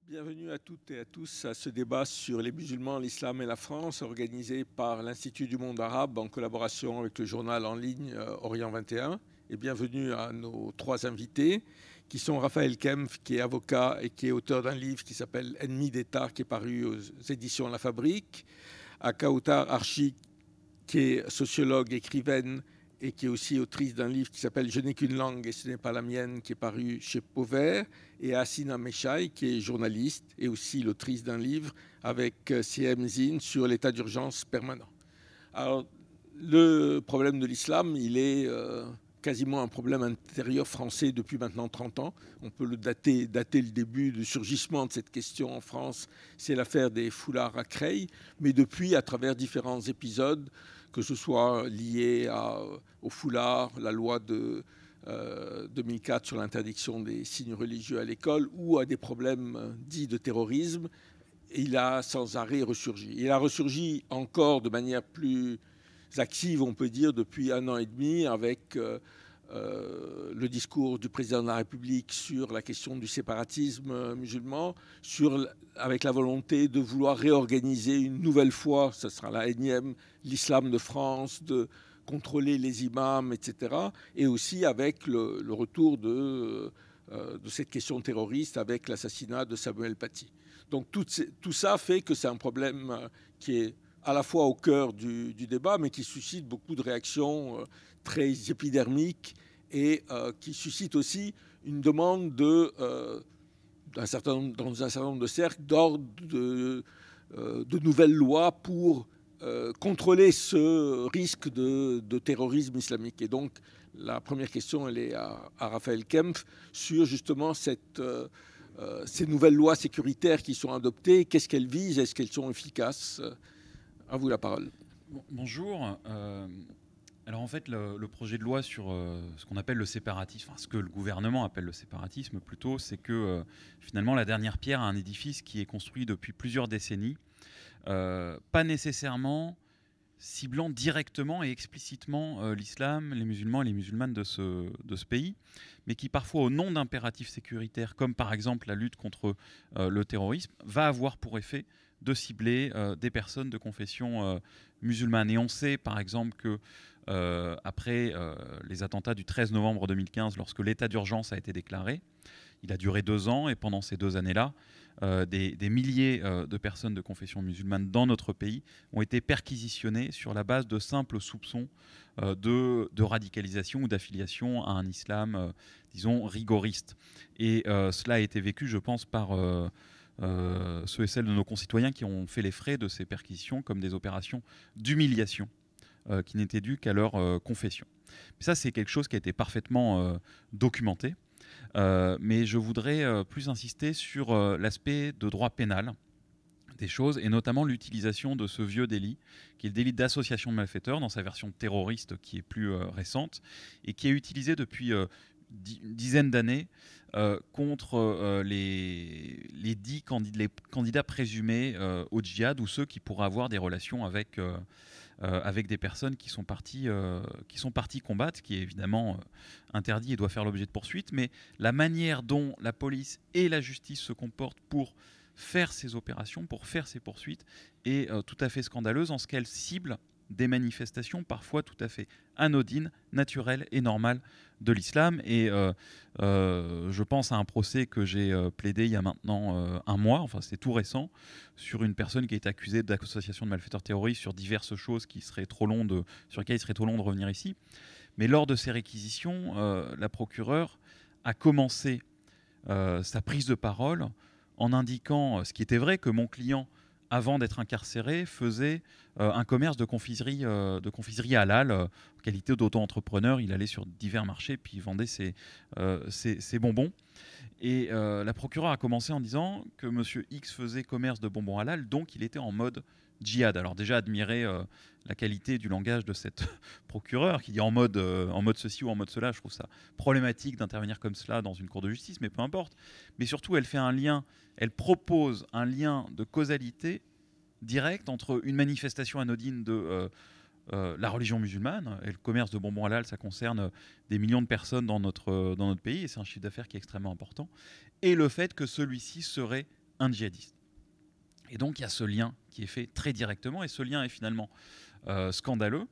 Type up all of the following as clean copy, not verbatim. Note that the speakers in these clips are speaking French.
Bienvenue à toutes et à tous à ce débat sur les musulmans, l'islam et la France, organisé par l'Institut du monde arabe en collaboration avec le journal en ligne Orient 21. Et bienvenue à nos trois invités, qui sont Raphaël Kempf, qui est avocat et qui est auteur d'un livre qui s'appelle Ennemis d'État, qui est paru aux éditions La Fabrique, à Kautar Archi, qui est sociologue, écrivaine, et qui est aussi autrice d'un livre qui s'appelle Je n'ai qu'une langue et ce n'est pas la mienne, qui est paru chez Pauvert, et Hassina Meshaï, qui est journaliste et aussi l'autrice d'un livre avec CM Zine sur l'état d'urgence permanent. Alors, le problème de l'islam, il est quasiment un problème intérieur français depuis maintenant 30 ans. On peut le dater le début du surgissement de cette question en France, c'est l'affaire des foulards à Creil, mais depuis, à travers différents épisodes, que ce soit lié au foulard, la loi de 2004 sur l'interdiction des signes religieux à l'école, ou à des problèmes dits de terrorisme, il a sans arrêt ressurgi. Il a ressurgi encore de manière plus active, on peut dire, depuis 1 an et demi, avec le discours du président de la République sur la question du séparatisme musulman, avec la volonté de vouloir réorganiser une nouvelle fois, ce sera la énième, l'islam de France, de contrôler les imams, etc. Et aussi avec le retour de cette question terroriste avec l'assassinat de Samuel Paty. Donc tout ça fait que c'est un problème qui est à la fois au cœur du débat, mais qui suscite beaucoup de réactions très épidermiques et qui suscite aussi une demande dans un certain nombre de cercles d'ordre de nouvelles lois pour contrôler ce risque de terrorisme islamique. Et donc, la première question, elle est à Raphaël Kempf sur justement ces nouvelles lois sécuritaires qui sont adoptées. Qu'est-ce qu'elles visent? Est-ce qu'elles sont efficaces? À vous la parole. Bonjour. Alors en fait, le projet de loi sur ce qu'on appelle le séparatisme, enfin ce que le gouvernement appelle le séparatisme plutôt, c'est que finalement la dernière pierre à un édifice qui est construit depuis plusieurs décennies, pas nécessairement ciblant directement et explicitement l'islam, les musulmans et les musulmanes de ce pays, mais qui parfois au nom d'impératifs sécuritaires, comme par exemple la lutte contre le terrorisme, va avoir pour effet de cibler des personnes de confession musulmane. Et on sait par exemple que après les attentats du 13 novembre 2015, lorsque l'état d'urgence a été déclaré, il a duré 2 ans, et pendant ces 2 années-là, des milliers de personnes de confession musulmane dans notre pays ont été perquisitionnées sur la base de simples soupçons de radicalisation ou d'affiliation à un islam, disons, rigoriste. Et cela a été vécu, je pense, par ceux et celles de nos concitoyens qui ont fait les frais de ces perquisitions comme des opérations d'humiliation qui n'étaient dues qu'à leur confession. Mais ça, c'est quelque chose qui a été parfaitement documenté. Mais je voudrais plus insister sur l'aspect de droit pénal des choses, et notamment l'utilisation de ce vieux délit, qui est le délit d'association de malfaiteurs, dans sa version terroriste qui est plus récente, et qui est utilisé depuis une dizaine d'années contre les candidats présumés au djihad, ou ceux qui pourraient avoir des relations avec des personnes qui sont parties combattre, ce qui est évidemment interdit et doit faire l'objet de poursuites. Mais la manière dont la police et la justice se comportent pour faire ces opérations, pour faire ces poursuites, est tout à fait scandaleuse, en ce qu'elle cible des manifestations parfois tout à fait anodines, naturelles et normales de l'islam. Et je pense à un procès que j'ai plaidé il y a maintenant 1 mois, enfin c'est tout récent, sur une personne qui est accusée d'association de malfaiteurs terroristes sur diverses choses sur lesquelles il serait trop long de revenir ici. Mais lors de ces réquisitions, la procureure a commencé sa prise de parole en indiquant, ce qui était vrai, que mon client, avant d'être incarcéré, faisait un commerce de confiserie halal. En qualité d'auto-entrepreneur, il allait sur divers marchés puis il vendait ses bonbons. Et la procureure a commencé en disant que Monsieur X faisait commerce de bonbons halal, donc il était en mode djihad. Alors déjà, admirer la qualité du langage de cette procureure qui dit en mode ceci ou en mode cela. Je trouve ça problématique d'intervenir comme cela dans une cour de justice, mais peu importe. Mais surtout, elle propose un lien de causalité direct entre une manifestation anodine de la religion musulmane, et le commerce de bonbons halal, ça concerne des millions de personnes dans notre pays, et c'est un chiffre d'affaires qui est extrêmement important, et le fait que celui-ci serait un djihadiste. Et donc il y a ce lien qui est fait très directement, et ce lien est finalement scandaleux.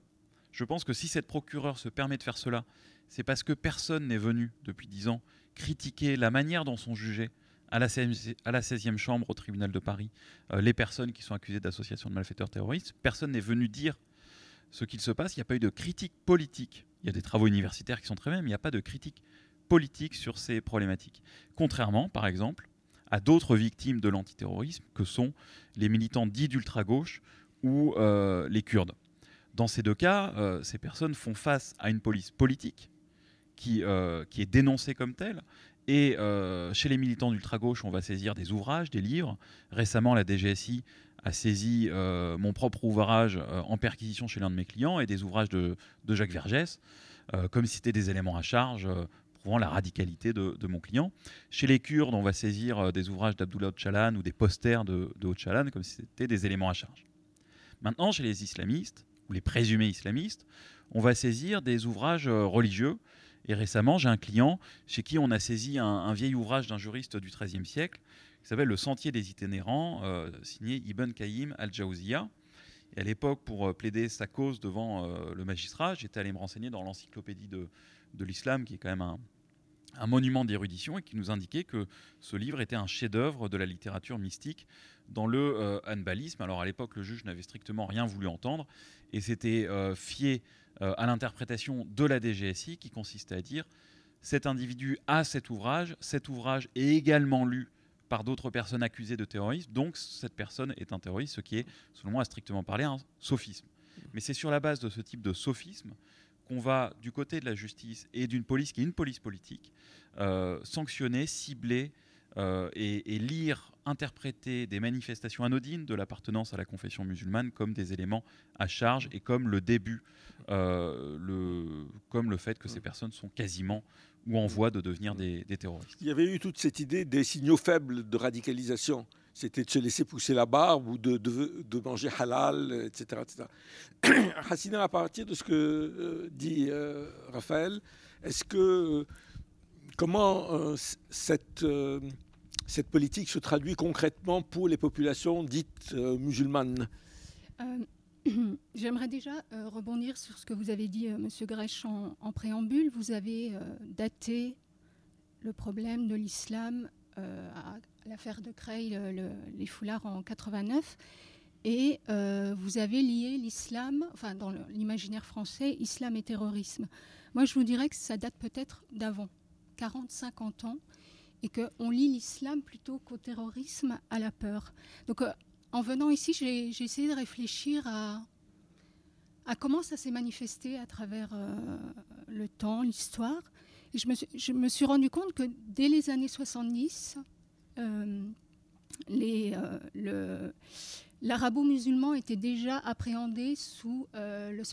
Je pense que si cette procureure se permet de faire cela, c'est parce que personne n'est venu depuis 10 ans critiquer la manière dont sont jugées à la 16e chambre au tribunal de Paris les personnes qui sont accusées d'association de malfaiteurs terroristes. Personne n'est venu dire ce qu'il se passe. Il n'y a pas eu de critique politique. Il y a des travaux universitaires qui sont très bien, mais il n'y a pas de critique politique sur ces problématiques. Contrairement, par exemple, à d'autres victimes de l'antiterrorisme que sont les militants dits d'ultra-gauche ou les Kurdes. Dans ces deux cas, ces personnes font face à une police politique qui est dénoncée comme telle. Et chez les militants d'ultra-gauche, on va saisir des ouvrages, des livres. Récemment, la DGSI a saisi mon propre ouvrage en perquisition chez l'un de mes clients et des ouvrages de Jacques Vergès, comme si c'était des éléments à charge prouvant la radicalité de mon client. Chez les Kurdes, on va saisir des ouvrages d'Abdullah Öcalan ou des posters de Öcalan, comme si c'était des éléments à charge. Maintenant, chez les islamistes, ou les présumés islamistes, on va saisir des ouvrages religieux. Et récemment, j'ai un client chez qui on a saisi un vieil ouvrage d'un juriste du XIIIe siècle qui s'appelle Le Sentier des itinérants, signé Ibn Qayyim al-Jawziyya. Et à l'époque, pour plaider sa cause devant le magistrat, j'étais allé me renseigner dans l'encyclopédie de l'islam, qui est quand même un monument d'érudition, et qui nous indiquait que ce livre était un chef-d'œuvre de la littérature mystique dans le hanbalisme. Alors à l'époque, le juge n'avait strictement rien voulu entendre, et s'était fié à l'interprétation de la DGSI, qui consistait à dire cet individu a cet ouvrage est également lu par d'autres personnes accusées de terrorisme, donc cette personne est un terroriste, ce qui est, selon moi, à strictement parler, un sophisme. Mais c'est sur la base de ce type de sophisme qu'on va, du côté de la justice et d'une police qui est une police politique, sanctionner, cibler et lire, interpréter des manifestations anodines de l'appartenance à la confession musulmane comme des éléments à charge et comme le début, comme le fait que ces personnes sont quasiment ou en voie de devenir des terroristes. Il y avait eu toute cette idée des signaux faibles de radicalisation. C'était de se laisser pousser la barbe ou de manger halal, etc. etc. Hassina, à partir de ce que dit Raphaël, est-ce que comment cette politique se traduit concrètement pour les populations dites musulmanes? J'aimerais déjà rebondir sur ce que vous avez dit, Monsieur Grech, en préambule. Vous avez daté le problème de l'islam à l'affaire de Creil, les foulards en 89, et vous avez lié l'islam, enfin dans l'imaginaire français, islam et terrorisme. Moi, je vous dirais que ça date peut-être d'avant, 40-50 ans, et qu'on lie l'islam plutôt qu'au terrorisme, à la peur. Donc, en venant ici, j'ai essayé de réfléchir à comment ça s'est manifesté à travers le temps, l'histoire. Et je me suis rendu compte que dès les années 70, l'arabo-musulman était déjà appréhendé sous la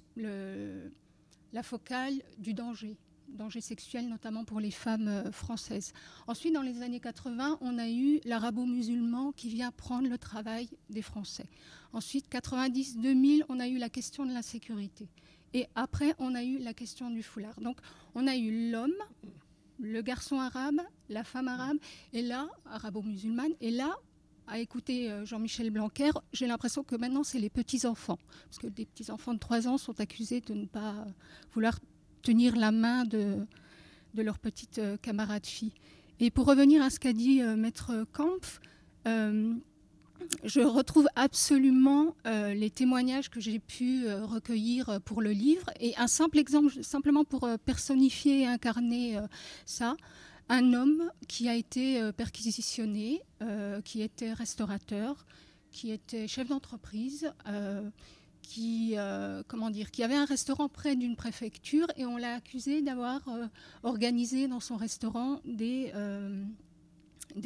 focale du danger sexuel, notamment pour les femmes françaises. Ensuite, dans les années 80, on a eu l'arabo-musulman qui vient prendre le travail des Français. Ensuite, 90-2000, on a eu la question de l'insécurité. Et après, on a eu la question du foulard. Donc, on a eu l'homme, le garçon arabe, la femme arabe, et là, arabo-musulmane, et là, à écouter Jean-Michel Blanquer, j'ai l'impression que maintenant, c'est les petits-enfants. Parce que des petits-enfants de 3 ans sont accusés de ne pas vouloir tenir la main de leur petite camarade fille. Et pour revenir à ce qu'a dit Maître Kampf, je retrouve absolument les témoignages que j'ai pu recueillir pour le livre. Et un simple exemple, simplement pour personnifier et incarner ça, un homme qui a été perquisitionné, qui était restaurateur, qui était chef d'entreprise, qui avait un restaurant près d'une préfecture, et on l'a accusé d'avoir organisé dans son restaurant des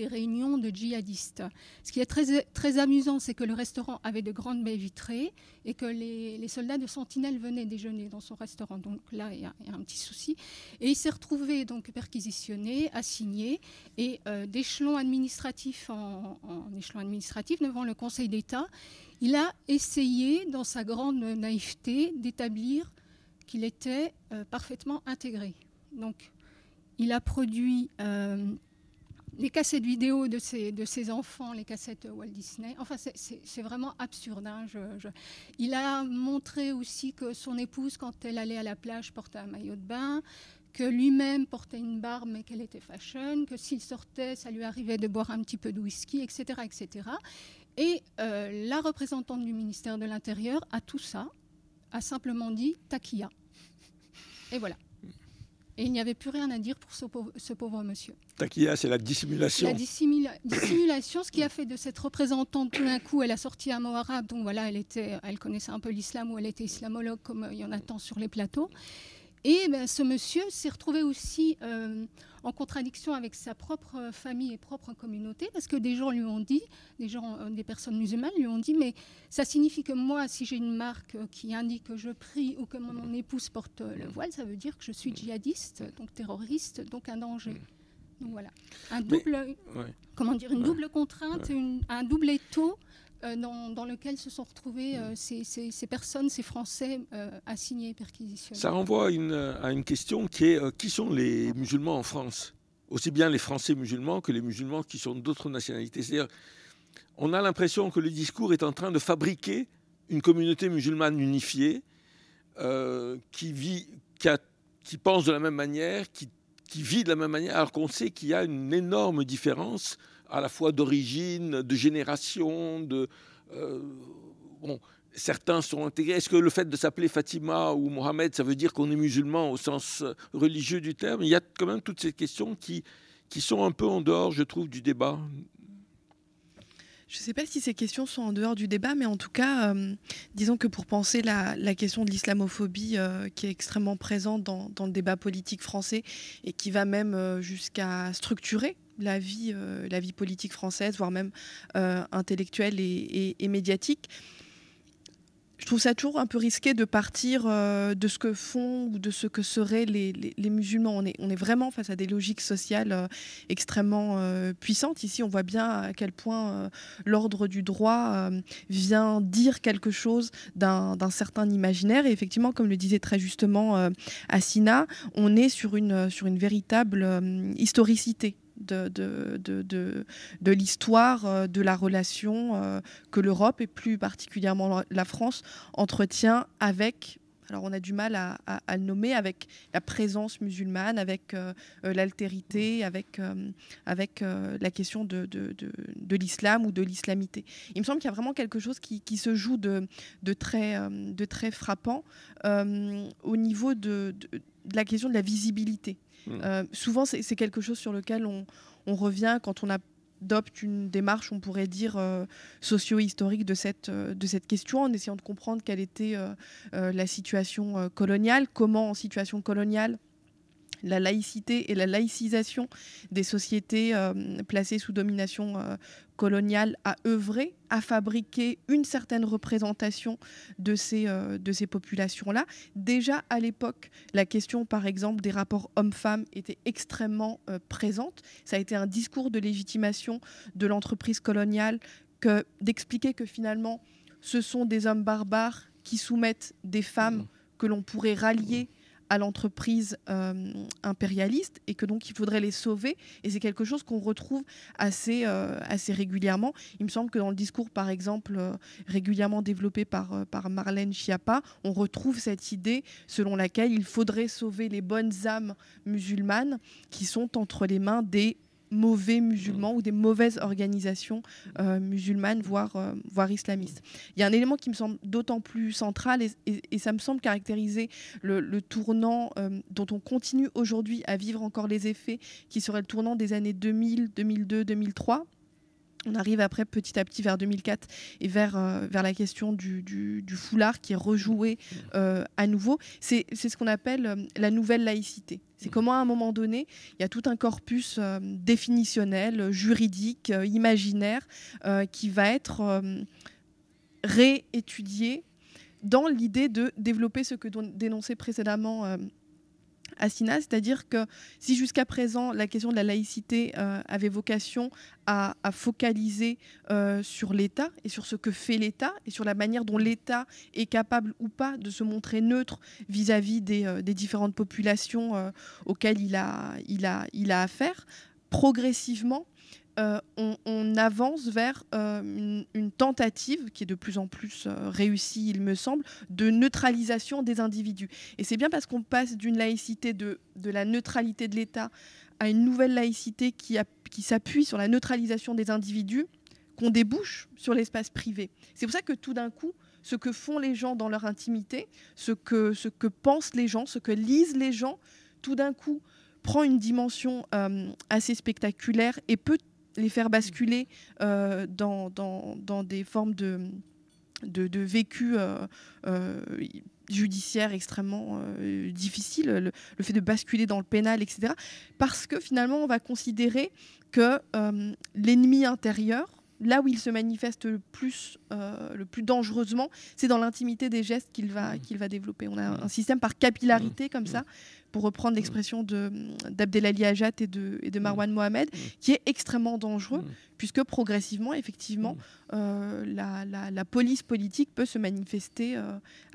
réunions de djihadistes. Ce qui est très, très amusant, c'est que le restaurant avait de grandes baies vitrées et que les soldats de sentinelle venaient déjeuner dans son restaurant. Donc là, il y a un petit souci. Et il s'est retrouvé donc perquisitionné, assigné, et d'échelon administratif en échelon administratif devant le Conseil d'État, il a essayé, dans sa grande naïveté, d'établir qu'il était parfaitement intégré. Donc, il a produit les cassettes vidéo de ses enfants, les cassettes Walt Disney. Enfin, c'est vraiment absurde. Hein. Il a montré aussi que son épouse, quand elle allait à la plage, portait un maillot de bain, que lui-même portait une barbe, mais qu'elle était fashion, que s'il sortait, ça lui arrivait de boire un petit peu de whisky, etc. etc. Et la représentante du ministère de l'Intérieur, à tout ça, a simplement dit « taquilla ». Et voilà. Et il n'y avait plus rien à dire pour ce pauvre monsieur. Taquilla, c'est la dissimulation. La dissimulation, ce qui a fait de cette représentante, tout d'un coup, elle a sorti un mot arabe. Donc voilà, elle connaissait un peu l'islam, ou elle était islamologue, comme il y en a tant sur les plateaux. Et ce monsieur s'est retrouvé aussi en contradiction avec sa propre famille et propre communauté, parce que des gens lui ont dit, des personnes musulmanes lui ont dit, mais ça signifie que moi, si j'ai une marque qui indique que je prie ou que mon épouse porte le voile, ça veut dire que je suis djihadiste, donc terroriste, donc un danger. Donc voilà, une double contrainte, un double étau dans lequel se sont retrouvés ces personnes, ces Français assignés et perquisitionnés. Ça renvoie à une question qui est qui sont les musulmans en France? Aussi bien les Français musulmans que les musulmans qui sont d'autres nationalités. C'est-à-dire, on a l'impression que le discours est en train de fabriquer une communauté musulmane unifiée qui pense de la même manière, qui vit de la même manière, alors qu'on sait qu'il y a une énorme différence à la fois d'origine, de génération, certains sont intégrés. Est-ce que le fait de s'appeler Fatima ou Mohamed, ça veut dire qu'on est musulman au sens religieux du terme? Il y a quand même toutes ces questions qui sont un peu en dehors, je trouve, du débat. Je ne sais pas si ces questions sont en dehors du débat, mais en tout cas, disons que pour penser la question de l'islamophobie qui est extrêmement présente dans le débat politique français et qui va même jusqu'à structurer la vie politique française, voire même intellectuelle et médiatique. Je trouve ça toujours un peu risqué de partir de ce que font ou de ce que seraient les musulmans. On est vraiment face à des logiques sociales extrêmement puissantes. Ici, on voit bien à quel point l'ordre du droit vient dire quelque chose d'un certain imaginaire. Et effectivement, comme le disait très justement Hassina, on est sur une véritable historicité de l'histoire de la relation que l'Europe et plus particulièrement la France entretient avec, alors on a du mal à le nommer, avec la présence musulmane, avec l'altérité, avec la question de l'islam ou de l'islamité. Il me semble qu'il y a vraiment quelque chose qui se joue de très frappant au niveau de la question de la visibilité. Souvent, c'est quelque chose sur lequel on revient quand on adopte une démarche, on pourrait dire, socio-historique de cette question, en essayant de comprendre quelle était la situation coloniale, comment en situation coloniale la laïcité et la laïcisation des sociétés placées sous domination coloniale a œuvré à fabriquer une certaine représentation de ces populations-là. Déjà à l'époque, la question par exemple des rapports hommes-femmes était extrêmement présente. Ça a été un discours de légitimation de l'entreprise coloniale d'expliquer que finalement ce sont des hommes barbares qui soumettent des femmes que l'on pourrait rallier à l'entreprise impérialiste et que donc il faudrait les sauver. Et c'est quelque chose qu'on retrouve assez régulièrement. Il me semble que dans le discours, par exemple, régulièrement développé par Marlène Schiappa, on retrouve cette idée selon laquelle il faudrait sauver les bonnes âmes musulmanes qui sont entre les mains des mauvais musulmans ou des mauvaises organisations musulmanes, voire islamistes. Il y a un élément qui me semble d'autant plus central et ça me semble caractériser le tournant dont on continue aujourd'hui à vivre encore les effets, qui serait le tournant des années 2000, 2002, 2003. On arrive après petit à petit vers 2004 et vers la question du foulard qui est rejoué à nouveau. C'est ce qu'on appelle la nouvelle laïcité. C'est comment à un moment donné, il y a tout un corpus définitionnel, juridique, imaginaire qui va être réétudié dans l'idée de développer ce que dénonçait précédemment Hassina, c'est-à-dire que si jusqu'à présent la question de la laïcité avait vocation à focaliser sur l'État et sur ce que fait l'État et sur la manière dont l'État est capable ou pas de se montrer neutre vis-à-vis des différentes populations auxquelles il a affaire, progressivement, on avance vers une tentative qui est de plus en plus réussie, il me semble, de neutralisation des individus. Et c'est bien parce qu'on passe d'une laïcité de la neutralité de l'État à une nouvelle laïcité qui s'appuie sur la neutralisation des individus qu'on débouche sur l'espace privé. C'est pour ça que tout d'un coup, ce que font les gens dans leur intimité, ce que pensent les gens, ce que lisent les gens, tout d'un coup prend une dimension assez spectaculaire et peut les faire basculer dans des formes de vécu judiciaire extrêmement difficile, le fait de basculer dans le pénal, etc. Parce que finalement, on va considérer que l'ennemi intérieur, là où il se manifeste le plus dangereusement, c'est dans l'intimité des gestes qu'il va développer. On a un système par capillarité comme ça, pour reprendre l'expression d'Abdelali Hajat et de Marwan Mohamed, qui est extrêmement dangereux, puisque progressivement, effectivement, la police politique peut se manifester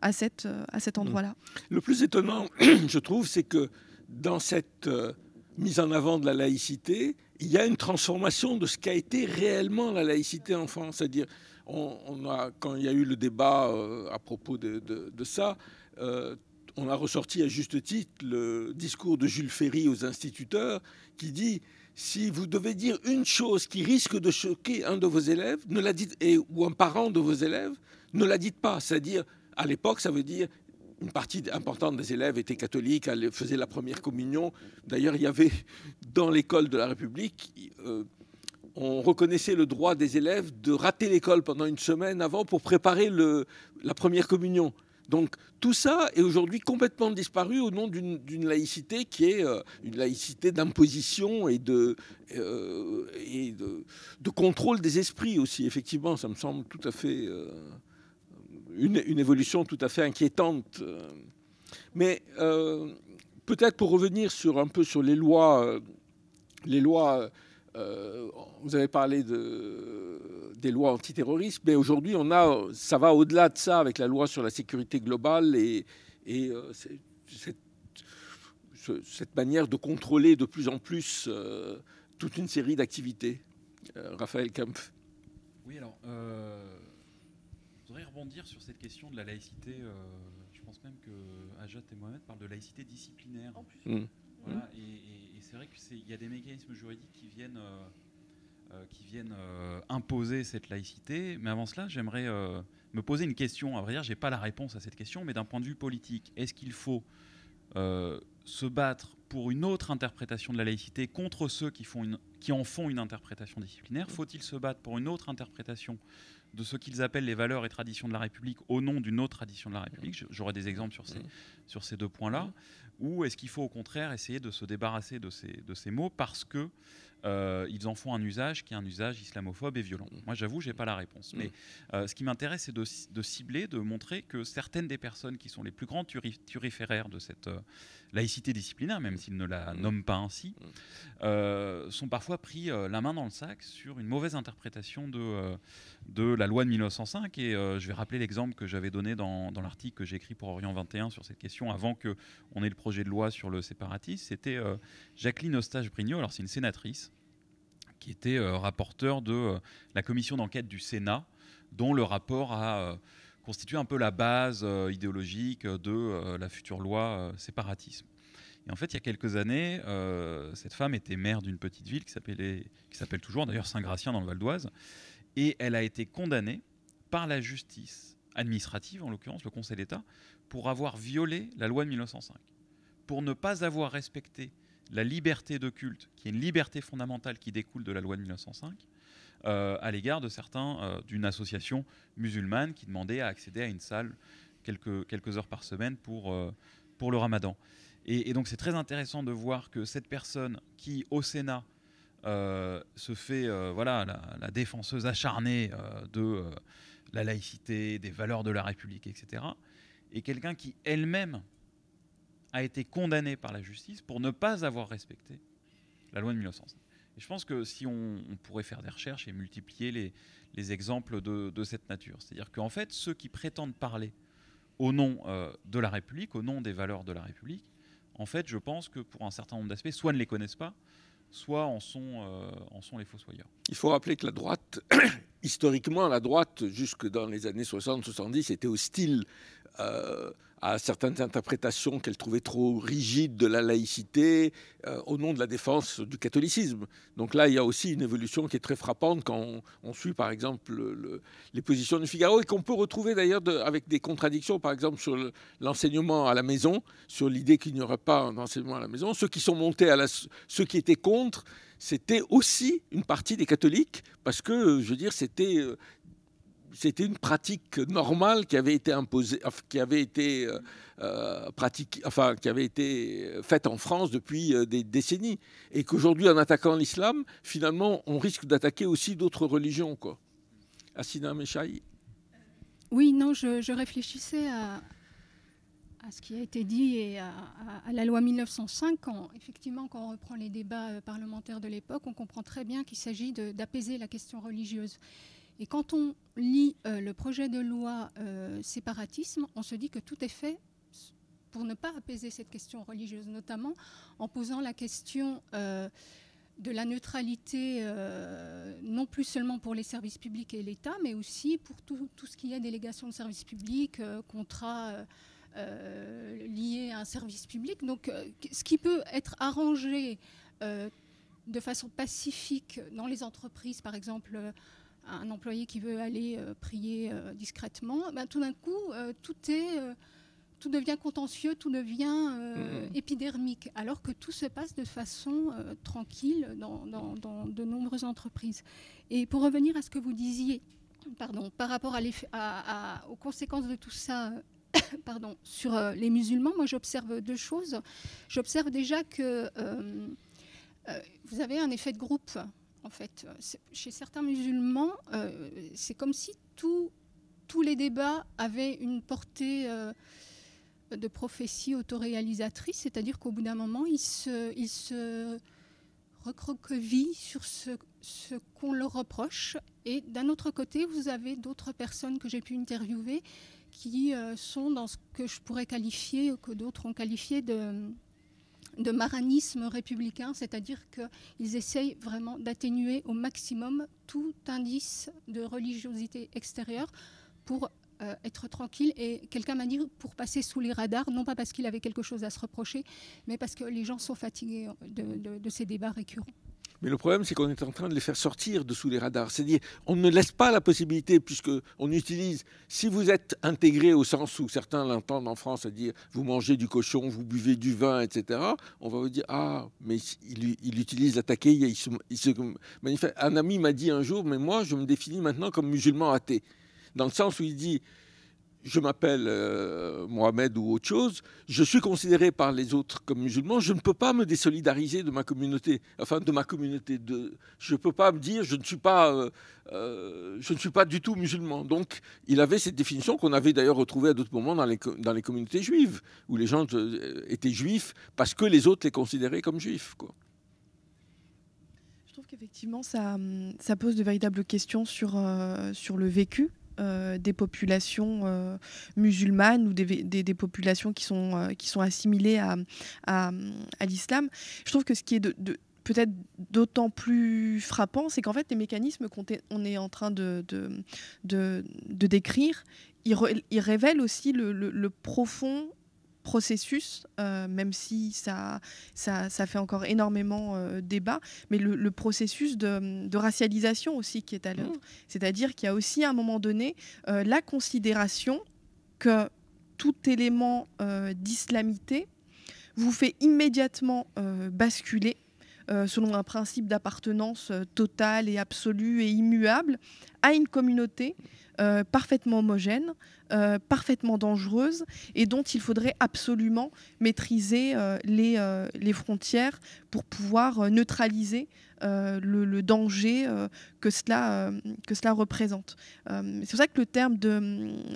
à cet endroit-là. Le plus étonnant, je trouve, c'est que dans cette mise en avant de la laïcité, il y a une transformation de ce qu'a été réellement la laïcité en France. C'est-à-dire, quand il y a eu le débat à propos de ça, on a ressorti à juste titre le discours de Jules Ferry aux instituteurs qui dit « Si vous devez dire une chose qui risque de choquer un de vos élèves, ne la dites, ou un parent de vos élèves, ne la dites pas. » C'est-à-dire, à l'époque, ça veut dire une partie importante des élèves étaient catholiques, faisaient la première communion. D'ailleurs, il y avait dans l'école de la République, on reconnaissait le droit des élèves de rater l'école pendant une semaine avant pour préparer la première communion. Donc tout ça est aujourd'hui complètement disparu au nom d'une laïcité qui est une laïcité d'imposition et de contrôle des esprits aussi. Effectivement, ça me semble tout à fait une évolution tout à fait inquiétante. Mais peut-être pour revenir un peu sur les lois, vous avez parlé des lois antiterroristes, mais aujourd'hui, ça va au-delà de ça avec la loi sur la sécurité globale et cette manière de contrôler de plus en plus toute une série d'activités. Raphaël Kempf. Oui, alors, je voudrais rebondir sur cette question de la laïcité. Je pense même que Hajat et Mohamed parlent de laïcité disciplinaire. En plus. Voilà, et c'est vrai qu'il y a des mécanismes juridiques qui viennent imposer cette laïcité. Mais avant cela, j'aimerais me poser une question. À vrai dire, je n'ai pas la réponse à cette question, mais d'un point de vue politique, est-ce qu'il faut se battre pour une autre interprétation de la laïcité contre ceux qui en font une interprétation disciplinaire? Faut-il se battre pour une autre interprétation de ce qu'ils appellent les valeurs et traditions de la République au nom d'une autre tradition de la République? J'aurai des exemples sur ces deux points-là. Ou est-ce qu'il faut au contraire essayer de se débarrasser de ces mots parce que ils en font un usage qui est un usage islamophobe et violent? Moi, j'avoue, je n'ai pas la réponse. Mais ce qui m'intéresse, c'est de cibler, de montrer que certaines des personnes qui sont les plus grands turiféraires de cette laïcité disciplinaire, même s'ils ne la nomment pas ainsi, sont parfois pris la main dans le sac sur une mauvaise interprétation de la loi de 1905. Et je vais rappeler l'exemple que j'avais donné dans l'article que j'ai écrit pour Orient 21 sur cette question avant qu'on ait le projet de loi sur le séparatisme. C'était Jacqueline Eustache-Brignot, alors c'est une sénatrice, qui était rapporteur de la commission d'enquête du Sénat, dont le rapport a constitué un peu la base idéologique de la future loi séparatisme. Et en fait, il y a quelques années, cette femme était maire d'une petite ville qui s'appelle toujours d'ailleurs Saint-Gratien dans le Val d'Oise, et elle a été condamnée par la justice administrative, en l'occurrence le Conseil d'État, pour avoir violé la loi de 1905, pour ne pas avoir respecté la liberté de culte, qui est une liberté fondamentale qui découle de la loi de 1905, à l'égard de certains d'une association musulmane qui demandait à accéder à une salle quelques heures par semaine pour le ramadan. Et donc c'est très intéressant de voir que cette personne qui, au Sénat, se fait la défenseuse acharnée de la laïcité, des valeurs de la République, etc., est quelqu'un qui, elle-même, a été condamnée par la justice pour ne pas avoir respecté la loi de 1905. Et je pense que si on pourrait faire des recherches et multiplier les exemples de cette nature, c'est-à-dire qu'en fait, ceux qui prétendent parler au nom de la République, au nom des valeurs de la République, en fait, je pense que pour un certain nombre d'aspects, soit ne les connaissent pas, soit en sont les fossoyeurs. Il faut rappeler que la droite, historiquement, la droite, jusque dans les années 60-70, était hostile à certaines interprétations qu'elle trouvait trop rigides de la laïcité au nom de la défense du catholicisme. Donc là, il y a aussi une évolution qui est très frappante quand on suit, par exemple, les positions du Figaro et qu'on peut retrouver d'ailleurs avec des contradictions, par exemple, sur l'enseignement à la maison, sur l'idée qu'il n'y aurait pas d'enseignement à la maison. Ceux qui sont montés ceux qui étaient contre, c'était aussi une partie des catholiques parce que, je veux dire, c'était une pratique normale qui avait été imposée, qui avait été qui avait été faite en France depuis des décennies. Et qu'aujourd'hui, en attaquant l'islam, finalement, on risque d'attaquer aussi d'autres religions, quoi. Hassina Meshaï. Oui, non, je réfléchissais à ce qui a été dit et à la loi 1905. Effectivement, quand on reprend les débats parlementaires de l'époque, on comprend très bien qu'il s'agit d'apaiser la question religieuse. Et quand on lit le projet de loi séparatisme, on se dit que tout est fait pour ne pas apaiser cette question religieuse, notamment en posant la question de la neutralité, non plus seulement pour les services publics et l'État, mais aussi pour tout ce qui est délégation de services publics, contrats liés à un service public. Donc, ce qui peut être arrangé de façon pacifique dans les entreprises, par exemple, un employé qui veut aller prier discrètement, tout d'un coup, tout devient contentieux, tout devient épidermique, alors que tout se passe de façon tranquille dans de nombreuses entreprises. Et pour revenir à ce que vous disiez, par rapport aux conséquences de tout ça sur les musulmans, moi j'observe deux choses. J'observe déjà que vous avez un effet de groupe. En fait, chez certains musulmans, c'est comme si tous les débats avaient une portée de prophétie autoréalisatrice, c'est-à-dire qu'au bout d'un moment, ils se recroquevillent sur ce qu'on leur reproche. Et d'un autre côté, vous avez d'autres personnes que j'ai pu interviewer qui sont dans ce que je pourrais qualifier, que d'autres ont qualifié de maranisme républicain, c'est-à-dire qu'ils essayent vraiment d'atténuer au maximum tout indice de religiosité extérieure pour être tranquille. Et quelqu'un m'a dit pour passer sous les radars, non pas parce qu'il avait quelque chose à se reprocher, mais parce que les gens sont fatigués de ces débats récurrents. Mais le problème, c'est qu'on est en train de les faire sortir de sous les radars. C'est-à-dire, on ne laisse pas la possibilité, puisqu'on utilise, si vous êtes intégré au sens où certains l'entendent en France, c'est-à-dire vous mangez du cochon, vous buvez du vin, etc., on va vous dire, ah, mais il utilise la taquille, il se manifeste. Un ami m'a dit un jour, mais moi, je me définis maintenant comme musulman athée. Dans le sens où il dit, je m'appelle Mohamed ou autre chose, je suis considéré par les autres comme musulman, je ne peux pas me désolidariser de ma communauté, je ne peux pas me dire je ne suis pas du tout musulman. Donc il avait cette définition qu'on avait d'ailleurs retrouvée à d'autres moments dans les communautés juives, où les gens étaient juifs parce que les autres les considéraient comme juifs, quoi. Je trouve qu'effectivement ça pose de véritables questions sur le vécu des populations musulmanes ou des populations qui sont assimilées à l'islam. Je trouve que ce qui est peut-être d'autant plus frappant, c'est qu'en fait les mécanismes qu'on est en train de décrire, ils révèlent aussi le profond processus, même si ça fait encore énormément débat, mais le processus de racialisation aussi qui est à l'œuvre. C'est-à-dire qu'il y a aussi à un moment donné la considération que tout élément d'islamité vous fait immédiatement basculer selon un principe d'appartenance totale et absolue et immuable à une communauté parfaitement homogène, parfaitement dangereuse et dont il faudrait absolument maîtriser les frontières pour pouvoir neutraliser le danger que cela représente. C'est pour ça que le terme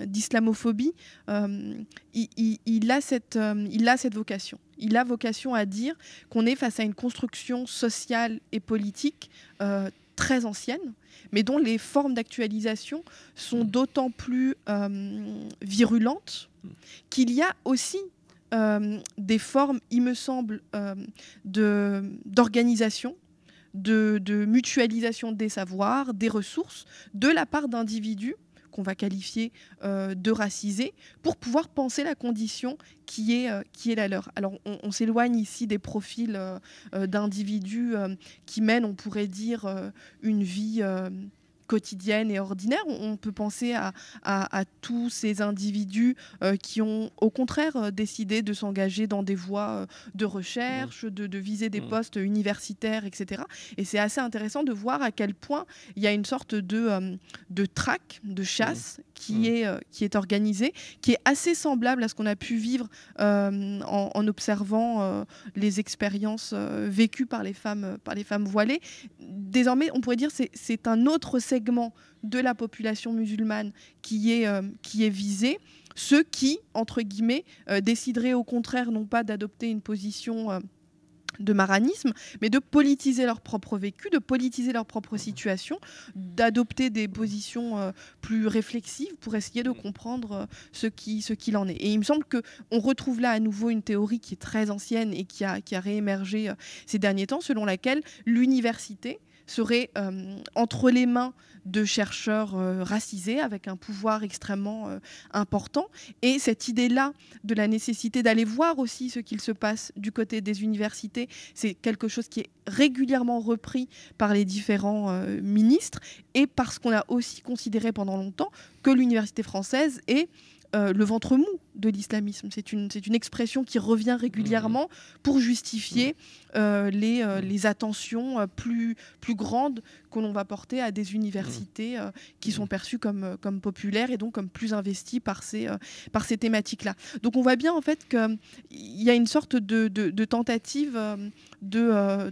d'islamophobie, il a cette vocation. Il a vocation à dire qu'on est face à une construction sociale et politique très ancienne, mais dont les formes d'actualisation sont d'autant plus virulentes qu'il y a aussi des formes, il me semble, d'organisation de mutualisation des savoirs, des ressources, de la part d'individus qu'on va qualifier de racisés, pour pouvoir penser la condition qui est la leur. Alors on s'éloigne ici des profils d'individus qui mènent, on pourrait dire, une vie quotidienne et ordinaire. On peut penser à tous ces individus qui ont au contraire décidé de s'engager dans des voies de recherche, de viser des postes universitaires, etc. Et c'est assez intéressant de voir à quel point il y a une sorte de traque, de chasse qui est organisée, qui est assez semblable à ce qu'on a pu vivre en observant les expériences vécues par les femmes voilées. Désormais, on pourrait dire que c'est un autre segment de la population musulmane qui est visé, ceux qui, entre guillemets, décideraient au contraire non pas d'adopter une position de maranisme, mais de politiser leur propre vécu, de politiser leur propre situation, d'adopter des positions plus réflexives pour essayer de comprendre ce qu'il en est. Et il me semble qu'on retrouve là à nouveau une théorie qui est très ancienne et qui a réémergé ces derniers temps, selon laquelle l'université serait entre les mains de chercheurs racisés avec un pouvoir extrêmement important. Et cette idée-là de la nécessité d'aller voir aussi ce qu'il se passe du côté des universités, c'est quelque chose qui est régulièrement repris par les différents ministres, et parce qu'on a aussi considéré pendant longtemps que l'université française est le ventre mou de l'islamisme. C'est une expression qui revient régulièrement pour justifier les attentions plus grandes que l'on va porter à des universités qui sont perçues comme populaires et donc comme plus investies par ces thématiques-là. Donc on voit bien en fait qu'il y a une sorte de tentative de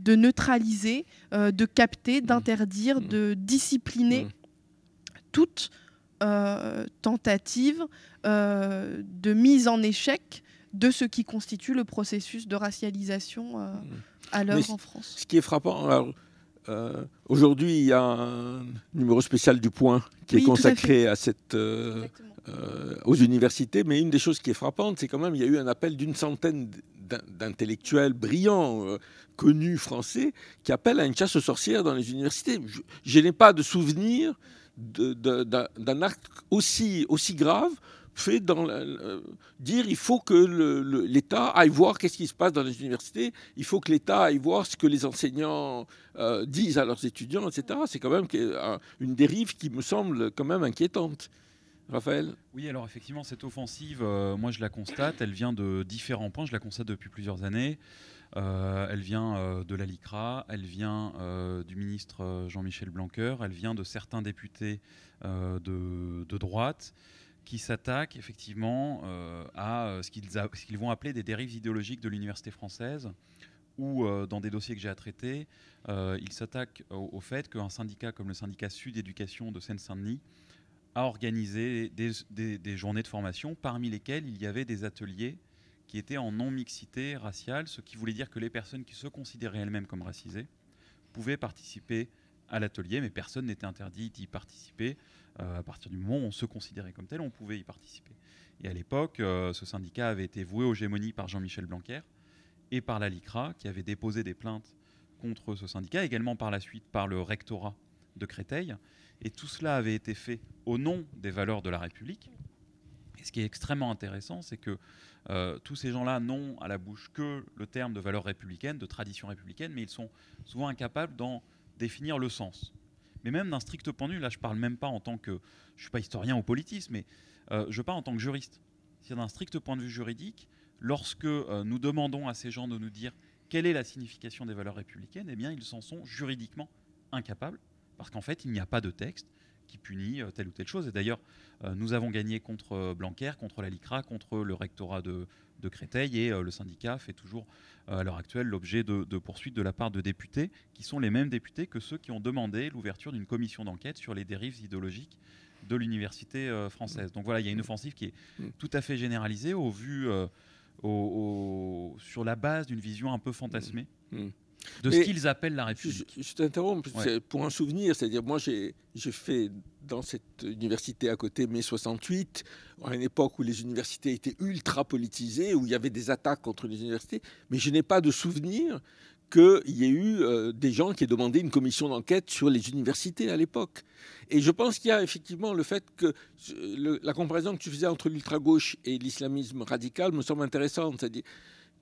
neutraliser, de capter, d'interdire, de discipliner toute tentative de mise en échec de ce qui constitue le processus de racialisation à l'œuvre en France. Ce qui est frappant, alors, aujourd'hui, il y a un numéro spécial du Point qui est consacré à cette, aux universités, mais une des choses qui est frappante, c'est quand même qu'il y a eu un appel d'une centaine d'intellectuels brillants, connus français, qui appellent à une chasse aux sorcières dans les universités. Je n'ai pas de souvenir d'un acte aussi grave fait dans dire il faut que l'État aille voir qu'est-ce qui se passe dans les universités, il faut que l'État aille voir ce que les enseignants disent à leurs étudiants, etc. C'est quand même une dérive qui me semble quand même inquiétante. Raphaël ? Oui, alors effectivement, cette offensive, moi je la constate, elle vient de différents points, je la constate depuis plusieurs années. Elle vient de la LICRA, elle vient du ministre Jean-Michel Blanquer, elle vient de certains députés de droite qui s'attaquent effectivement à ce qu'ils vont appeler des dérives idéologiques de l'université française, ou dans des dossiers que j'ai à traiter, ils s'attaquent au fait qu'un syndicat comme le syndicat Sud Éducation de Seine-Saint-Denis a organisé des journées de formation, parmi lesquelles il y avait des ateliers qui étaient en non-mixité raciale, ce qui voulait dire que les personnes qui se considéraient elles-mêmes comme racisées pouvaient participer à l'atelier, mais personne n'était interdit d'y participer. À partir du moment où on se considérait comme tel, on pouvait y participer. Et à l'époque, ce syndicat avait été voué aux gémonies par Jean-Michel Blanquer et par la LICRA, qui avait déposé des plaintes contre ce syndicat, également par la suite par le rectorat de Créteil. Et tout cela avait été fait au nom des valeurs de la République. Et ce qui est extrêmement intéressant, c'est que tous ces gens-là n'ont à la bouche que le terme de valeurs républicaines, de tradition républicaine, mais ils sont souvent incapables d'en définir le sens. Mais même d'un strict point de vue, là je ne parle même pas en tant que... Je ne suis pas historien ou politiste, mais je parle en tant que juriste. C'est-à-dire d'un strict point de vue juridique, lorsque nous demandons à ces gens de nous dire quelle est la signification des valeurs républicaines, eh bien ils en sont juridiquement incapables, parce qu'en fait il n'y a pas de texte qui punit telle ou telle chose. Et d'ailleurs, nous avons gagné contre Blanquer, contre la LICRA, contre le rectorat de Créteil, et le syndicat fait toujours à l'heure actuelle l'objet de poursuites de la part de députés, qui sont les mêmes députés que ceux qui ont demandé l'ouverture d'une commission d'enquête sur les dérives idéologiques de l'université française. Donc voilà, il y a une offensive qui est tout à fait généralisée au vu, sur la base d'une vision un peu fantasmée de ce qu'ils appellent la République. Je t'interromps, pour un souvenir, c'est-à-dire moi j'ai fait dans cette université à côté mai 68, à une époque où les universités étaient ultra politisées, où il y avait des attaques contre les universités, mais je n'ai pas de souvenir qu'il y ait eu des gens qui aient demandé une commission d'enquête sur les universités à l'époque. Et je pense qu'il y a effectivement le fait que la comparaison que tu faisais entre l'ultra-gauche et l'islamisme radical me semble intéressante. C'est-à-dire,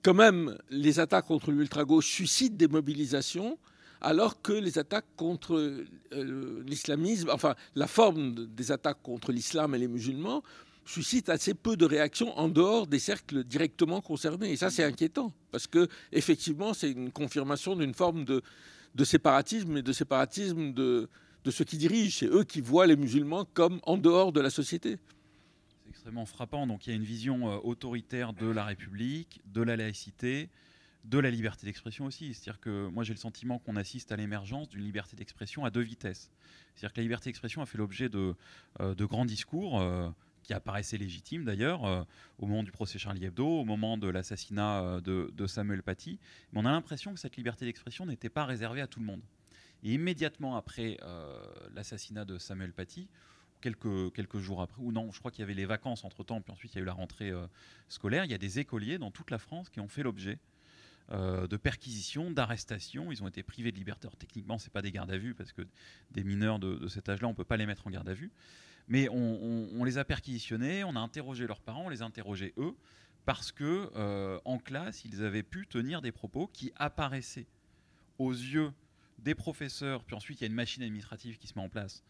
quand même, les attaques contre l'ultra-gauche suscitent des mobilisations, alors que les attaques contre l'islamisme, enfin, la forme des attaques contre l'islam et les musulmans, suscite assez peu de réactions en dehors des cercles directement concernés. Et ça, c'est inquiétant, parce que effectivement, c'est une confirmation d'une forme de séparatisme, et de séparatisme de ceux qui dirigent. C'est eux qui voient les musulmans comme en dehors de la société. C'est extrêmement frappant. Donc il y a une vision autoritaire de la République, de la laïcité, de la liberté d'expression aussi. C'est-à-dire que moi, j'ai le sentiment qu'on assiste à l'émergence d'une liberté d'expression à deux vitesses. C'est-à-dire que la liberté d'expression a fait l'objet de grands discours qui apparaissaient légitimes d'ailleurs au moment du procès Charlie Hebdo, au moment de l'assassinat de Samuel Paty. Mais on a l'impression que cette liberté d'expression n'était pas réservée à tout le monde. Et immédiatement après l'assassinat de Samuel Paty, quelques jours après, ou non, je crois qu'il y avait les vacances entre-temps, puis ensuite il y a eu la rentrée scolaire, il y a des écoliers dans toute la France qui ont fait l'objet de perquisitions, d'arrestations. Ils ont été privés de liberté. Alors, techniquement, ce n'est pas des gardes à vue, parce que des mineurs de cet âge-là, on ne peut pas les mettre en garde à vue. Mais on les a perquisitionnés, on a interrogé leurs parents, on les a interrogés eux, parce qu'en classe, ils avaient pu tenir des propos qui apparaissaient aux yeux des professeurs, puis ensuite il y a une machine administrative qui se met en place,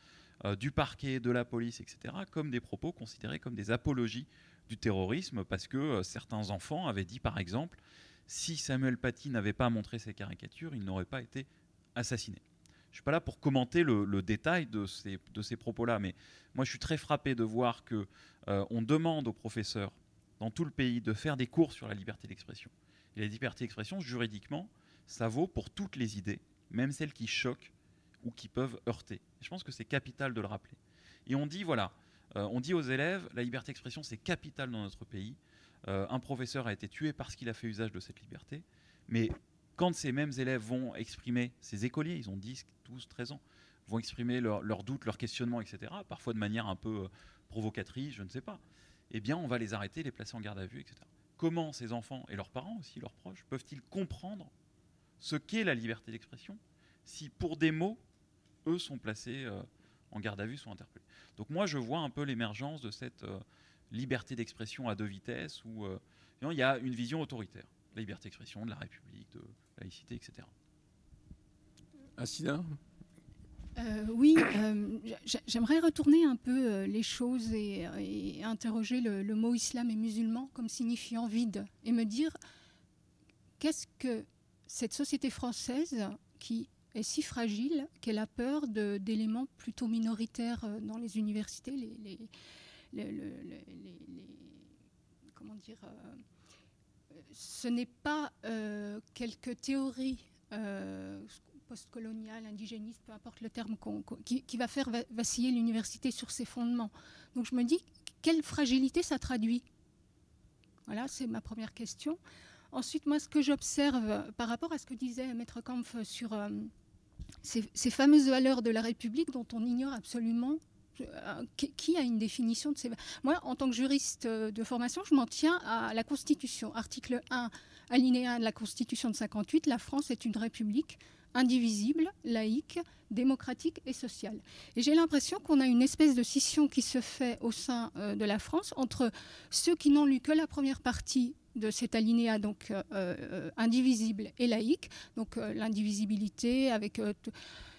du parquet, de la police, etc., comme des propos considérés comme des apologies du terrorisme, parce que certains enfants avaient dit, par exemple, si Samuel Paty n'avait pas montré ses caricatures, il n'aurait pas été assassiné. Je ne suis pas là pour commenter le détail de ces propos-là, mais moi je suis très frappé de voir qu'on demande aux professeurs dans tout le pays de faire des cours sur la liberté d'expression. Et la liberté d'expression, juridiquement, ça vaut pour toutes les idées, même celles qui choquent ou qui peuvent heurter. Et je pense que c'est capital de le rappeler. Et on dit, voilà, on dit aux élèves, la liberté d'expression, c'est capital dans notre pays. Un professeur a été tué parce qu'il a fait usage de cette liberté. Mais quand ces mêmes élèves vont exprimer, ces écoliers, ils ont 10, 12, 13 ans, vont exprimer leurs doutes, leurs questionnements, etc., parfois de manière un peu provocatrice, je ne sais pas, eh bien, on va les arrêter, les placer en garde à vue, etc. Comment ces enfants, et leurs parents aussi, leurs proches, peuvent-ils comprendre ce qu'est la liberté d'expression si, pour des mots, eux sont placés en garde à vue, sont interpellés. Donc moi, je vois un peu l'émergence de cette liberté d'expression à deux vitesses où il y a une vision autoritaire. La liberté d'expression, de la République, de la laïcité, etc. Assina ? Oui, j'aimerais retourner un peu les choses et interroger le mot islam et musulman comme signifiant vide et me dire qu'est-ce que cette société française qui est si fragile qu'elle a peur d'éléments plutôt minoritaires dans les universités, comment dire, ce n'est pas quelques théories postcoloniales, indigénistes, peu importe le terme, qui va faire vaciller l'université sur ses fondements. Donc je me dis, quelle fragilité ça traduit ? Voilà, c'est ma première question. Ensuite, moi, ce que j'observe par rapport à ce que disait Maître Kampf sur ces fameuses valeurs de la République dont on ignore absolument qui a une définition de ces valeurs. Moi, en tant que juriste de formation, je m'en tiens à la Constitution. Article 1, alinéa 1 de la Constitution de 58, la France est une république indivisible, laïque, démocratique et sociale. Et j'ai l'impression qu'on a une espèce de scission qui se fait au sein de la France entre ceux qui n'ont lu que la première partie de cet alinéa, donc indivisible et laïque, donc l'indivisibilité avec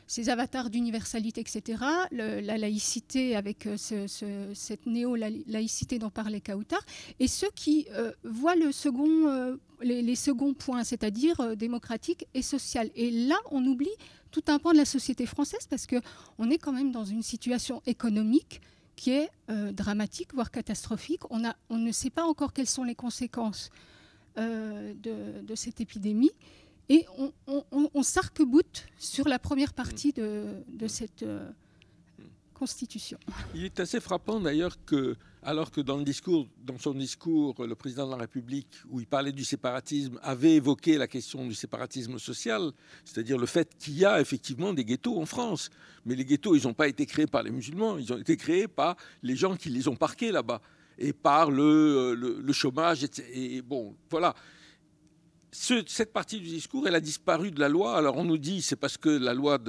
ces avatars d'universalité, etc., la laïcité avec cette néo-laïcité dont parlait Kautar, et ceux qui voient les seconds points, c'est-à-dire démocratique et social. Et là, on oublie tout un pan de la société française parce qu'on est quand même dans une situation économique qui est dramatique, voire catastrophique. On ne sait pas encore quelles sont les conséquences de cette épidémie. Et on s'arc-boute sur la première partie de cette Constitution. Il est assez frappant d'ailleurs que, alors que dans son discours, le président de la République, où il parlait du séparatisme, avait évoqué la question du séparatisme social, c'est-à-dire le fait qu'il y a effectivement des ghettos en France. Mais les ghettos, ils n'ont pas été créés par les musulmans, ils ont été créés par les gens qui les ont parqués là-bas, et par le chômage. Et bon, voilà. cette partie du discours, elle a disparu de la loi. Alors on nous dit c'est parce que la loi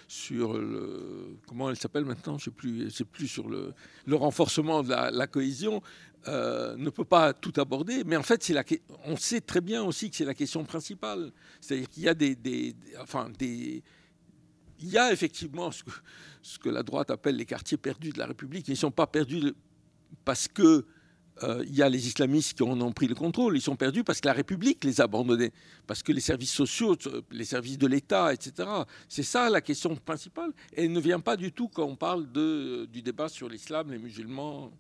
sur le... Comment elle s'appelle maintenant? Je ne sais plus, sur le renforcement de la cohésion, ne peut pas tout aborder. Mais en fait, on sait très bien aussi que c'est la question principale. C'est-à-dire qu'il y a il y a effectivement ce que la droite appelle les quartiers perdus de la République. Ils ne sont pas perdus parce que il y a les islamistes qui en ont pris le contrôle. Ils sont perdus parce que la République les a abandonnés, parce que les services sociaux, les services de l'État, etc. C'est ça la question principale. Et elle ne vient pas du tout quand on parle du débat sur l'islam, les musulmans.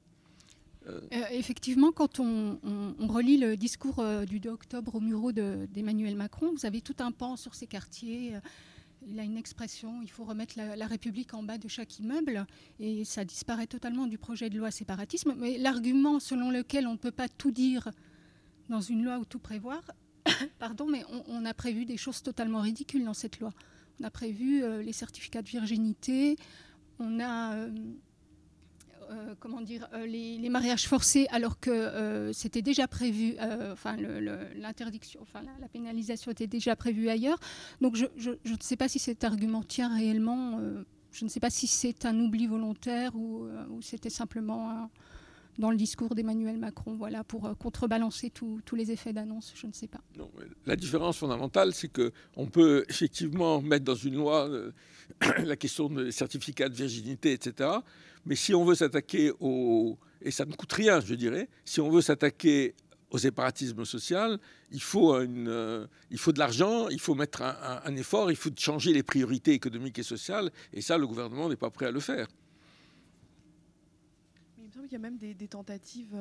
Effectivement, quand on relit le discours du 2 octobre au Murau d'Emmanuel Macron, vous avez tout un pan sur ces quartiers. Il a une expression, il faut remettre la République en bas de chaque immeuble, et ça disparaît totalement du projet de loi séparatisme. Mais l'argument selon lequel on ne peut pas tout dire dans une loi ou tout prévoir, pardon, mais on a prévu des choses totalement ridicules dans cette loi. On a prévu les certificats de virginité, on a... les mariages forcés, alors que c'était déjà prévu, l'interdiction, la pénalisation était déjà prévue ailleurs. Donc je ne sais pas si cet argument tient réellement. Je ne sais pas si c'est un oubli volontaire ou c'était simplement dans le discours d'Emmanuel Macron, voilà, pour contrebalancer tous les effets d'annonce. Je ne sais pas. Non, la différence fondamentale, c'est qu'on peut effectivement mettre dans une loi la question des certificats de virginité, etc. Mais si on veut s'attaquer et ça ne coûte rien, je dirais, si on veut s'attaquer au séparatisme social, il faut de l'argent, il faut mettre un effort, il faut changer les priorités économiques et sociales, et ça, le gouvernement n'est pas prêt à le faire. Il me semble qu'il y a même des tentatives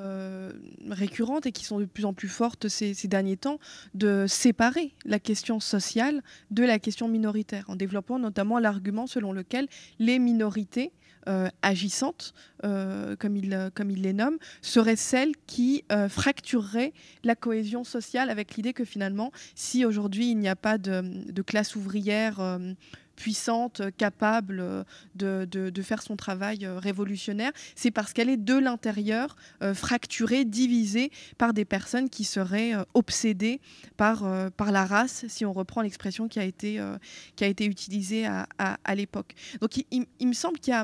récurrentes et qui sont de plus en plus fortes ces derniers temps de séparer la question sociale de la question minoritaire, en développant notamment l'argument selon lequel les minorités agissantes, comme il les nomme, seraient celles qui fractureraient la cohésion sociale, avec l'idée que finalement, si aujourd'hui il n'y a pas de classe ouvrière puissante, capable de faire son travail révolutionnaire, c'est parce qu'elle est de l'intérieur fracturée, divisée par des personnes qui seraient obsédées par la race, si on reprend l'expression qui a été utilisée à l'époque. Donc il me semble qu'il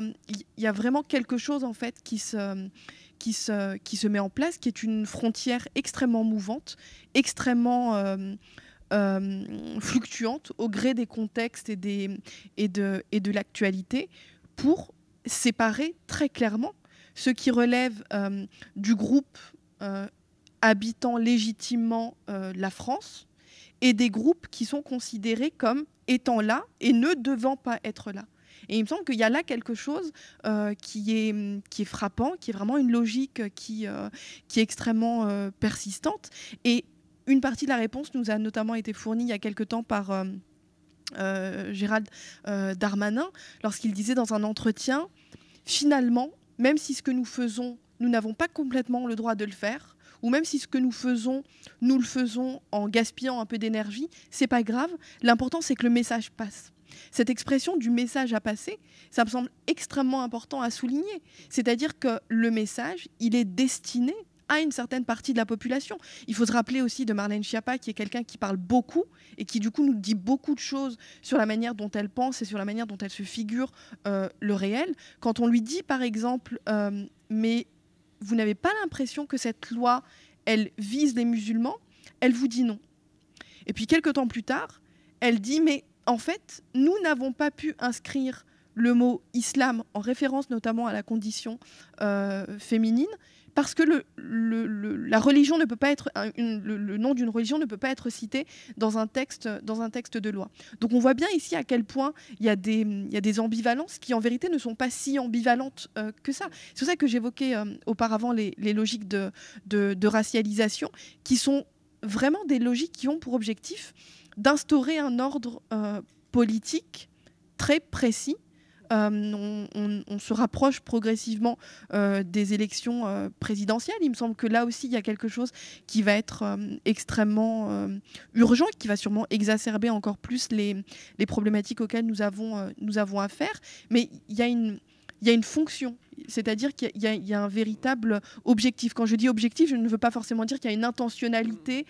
y a vraiment quelque chose en fait qui se met en place, qui est une frontière extrêmement mouvante, extrêmement fluctuante au gré des contextes et de l'actualité, pour séparer très clairement ce qui relève du groupe habitant légitimement la France et des groupes qui sont considérés comme étant là et ne devant pas être là. Et il me semble qu'il y a là quelque chose qui est frappant, qui est vraiment une logique qui est extrêmement persistante. Et une partie de la réponse nous a notamment été fournie il y a quelque temps par Gérald Darmanin, lorsqu'il disait dans un entretien, finalement, même si ce que nous faisons, nous n'avons pas complètement le droit de le faire, ou même si ce que nous le faisons en gaspillant un peu d'énergie, c'est pas grave. L'important, c'est que le message passe. Cette expression du message à passer, ça me semble extrêmement important à souligner. C'est-à-dire que le message, il est destiné à une certaine partie de la population. Il faut se rappeler aussi de Marlène Schiappa, qui est quelqu'un qui parle beaucoup et qui du coup nous dit beaucoup de choses sur la manière dont elle pense et sur la manière dont elle se figure le réel. Quand on lui dit par exemple mais vous n'avez pas l'impression que cette loi elle vise les musulmans, elle vous dit non. Et puis quelques temps plus tard, elle dit mais en fait nous n'avons pas pu inscrire le mot islam en référence notamment à la condition féminine, parce que la religion ne peut pas être le nom d'une religion ne peut pas être cité dans un texte de loi. Donc on voit bien ici à quel point il y a des ambivalences qui en vérité ne sont pas si ambivalentes que ça. C'est pour ça que j'évoquais auparavant les logiques de racialisation, qui sont vraiment des logiques qui ont pour objectif d'instaurer un ordre politique très précis. On se rapproche progressivement des élections présidentielles. Il me semble que là aussi, il y a quelque chose qui va être extrêmement urgent, qui va sûrement exacerber encore plus les problématiques auxquelles nous avons affaire. Mais il y il y a une fonction, c'est-à-dire qu'il y a un véritable objectif. Quand je dis objectif, je ne veux pas forcément dire qu'il y a une intentionnalité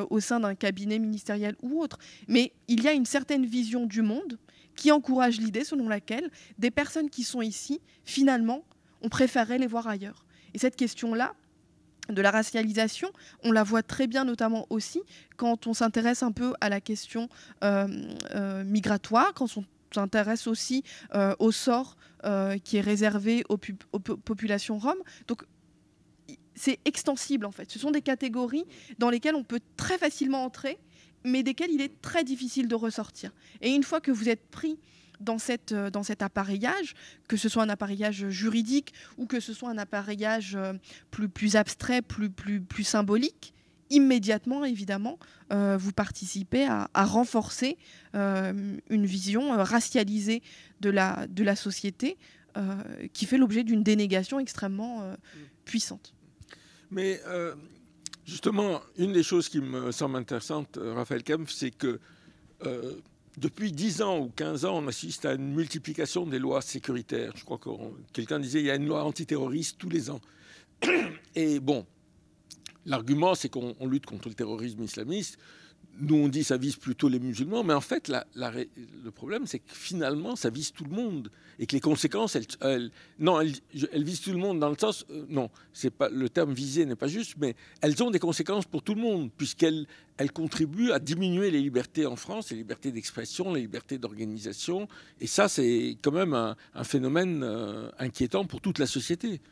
au sein d'un cabinet ministériel ou autre, mais il y a une certaine vision du monde qui encourage l'idée selon laquelle des personnes qui sont ici, finalement, on préférerait les voir ailleurs. Et cette question-là, de la racialisation, on la voit très bien notamment aussi quand on s'intéresse un peu à la question migratoire, quand on s'intéresse aussi au sort qui est réservé aux populations roms. Donc c'est extensible en fait. Ce sont des catégories dans lesquelles on peut très facilement entrer, mais desquelles il est très difficile de ressortir. Et une fois que vous êtes pris dans cet appareillage, que ce soit un appareillage juridique ou que ce soit un appareillage plus abstrait, plus symbolique, immédiatement, évidemment, vous participez à renforcer une vision racialisée de la société qui fait l'objet d'une dénégation extrêmement puissante. Mais justement, une des choses qui me semble intéressante, Raphaël Kempf, c'est que depuis 10 ans ou 15 ans, on assiste à une multiplication des lois sécuritaires. Je crois que quelqu'un disait qu'il y a une loi antiterroriste tous les ans. Et bon, l'argument, c'est qu'on lutte contre le terrorisme islamiste. Nous, on dit que ça vise plutôt les musulmans, mais en fait, le problème, c'est que finalement, ça vise tout le monde. Et que les conséquences, elles visent tout le monde dans le sens... non, c'est pas, le terme visé n'est pas juste, mais elles ont des conséquences pour tout le monde, puisqu'elles contribuent à diminuer les libertés en France, les libertés d'expression, les libertés d'organisation. Et ça, c'est quand même un phénomène inquiétant pour toute la société.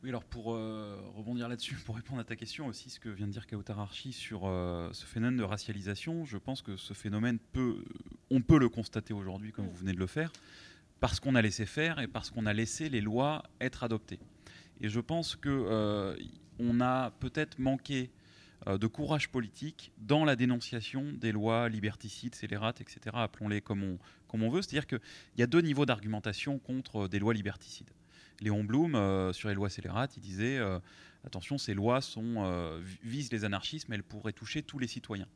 Oui, alors pour rebondir là-dessus, pour répondre à ta question aussi, ce que vient de dire Kawthar Archi sur ce phénomène de racialisation, je pense que ce phénomène on peut le constater aujourd'hui, comme vous venez de le faire, parce qu'on a laissé faire et parce qu'on a laissé les lois être adoptées. Et je pense qu'on a peut-être manqué de courage politique dans la dénonciation des lois liberticides, scélérates, etc., appelons-les comme on veut. C'est-à-dire qu'il y a deux niveaux d'argumentation contre des lois liberticides. Léon Blum, sur les lois scélérates, il disait attention, ces lois visent les anarchistes, mais elles pourraient toucher tous les citoyens.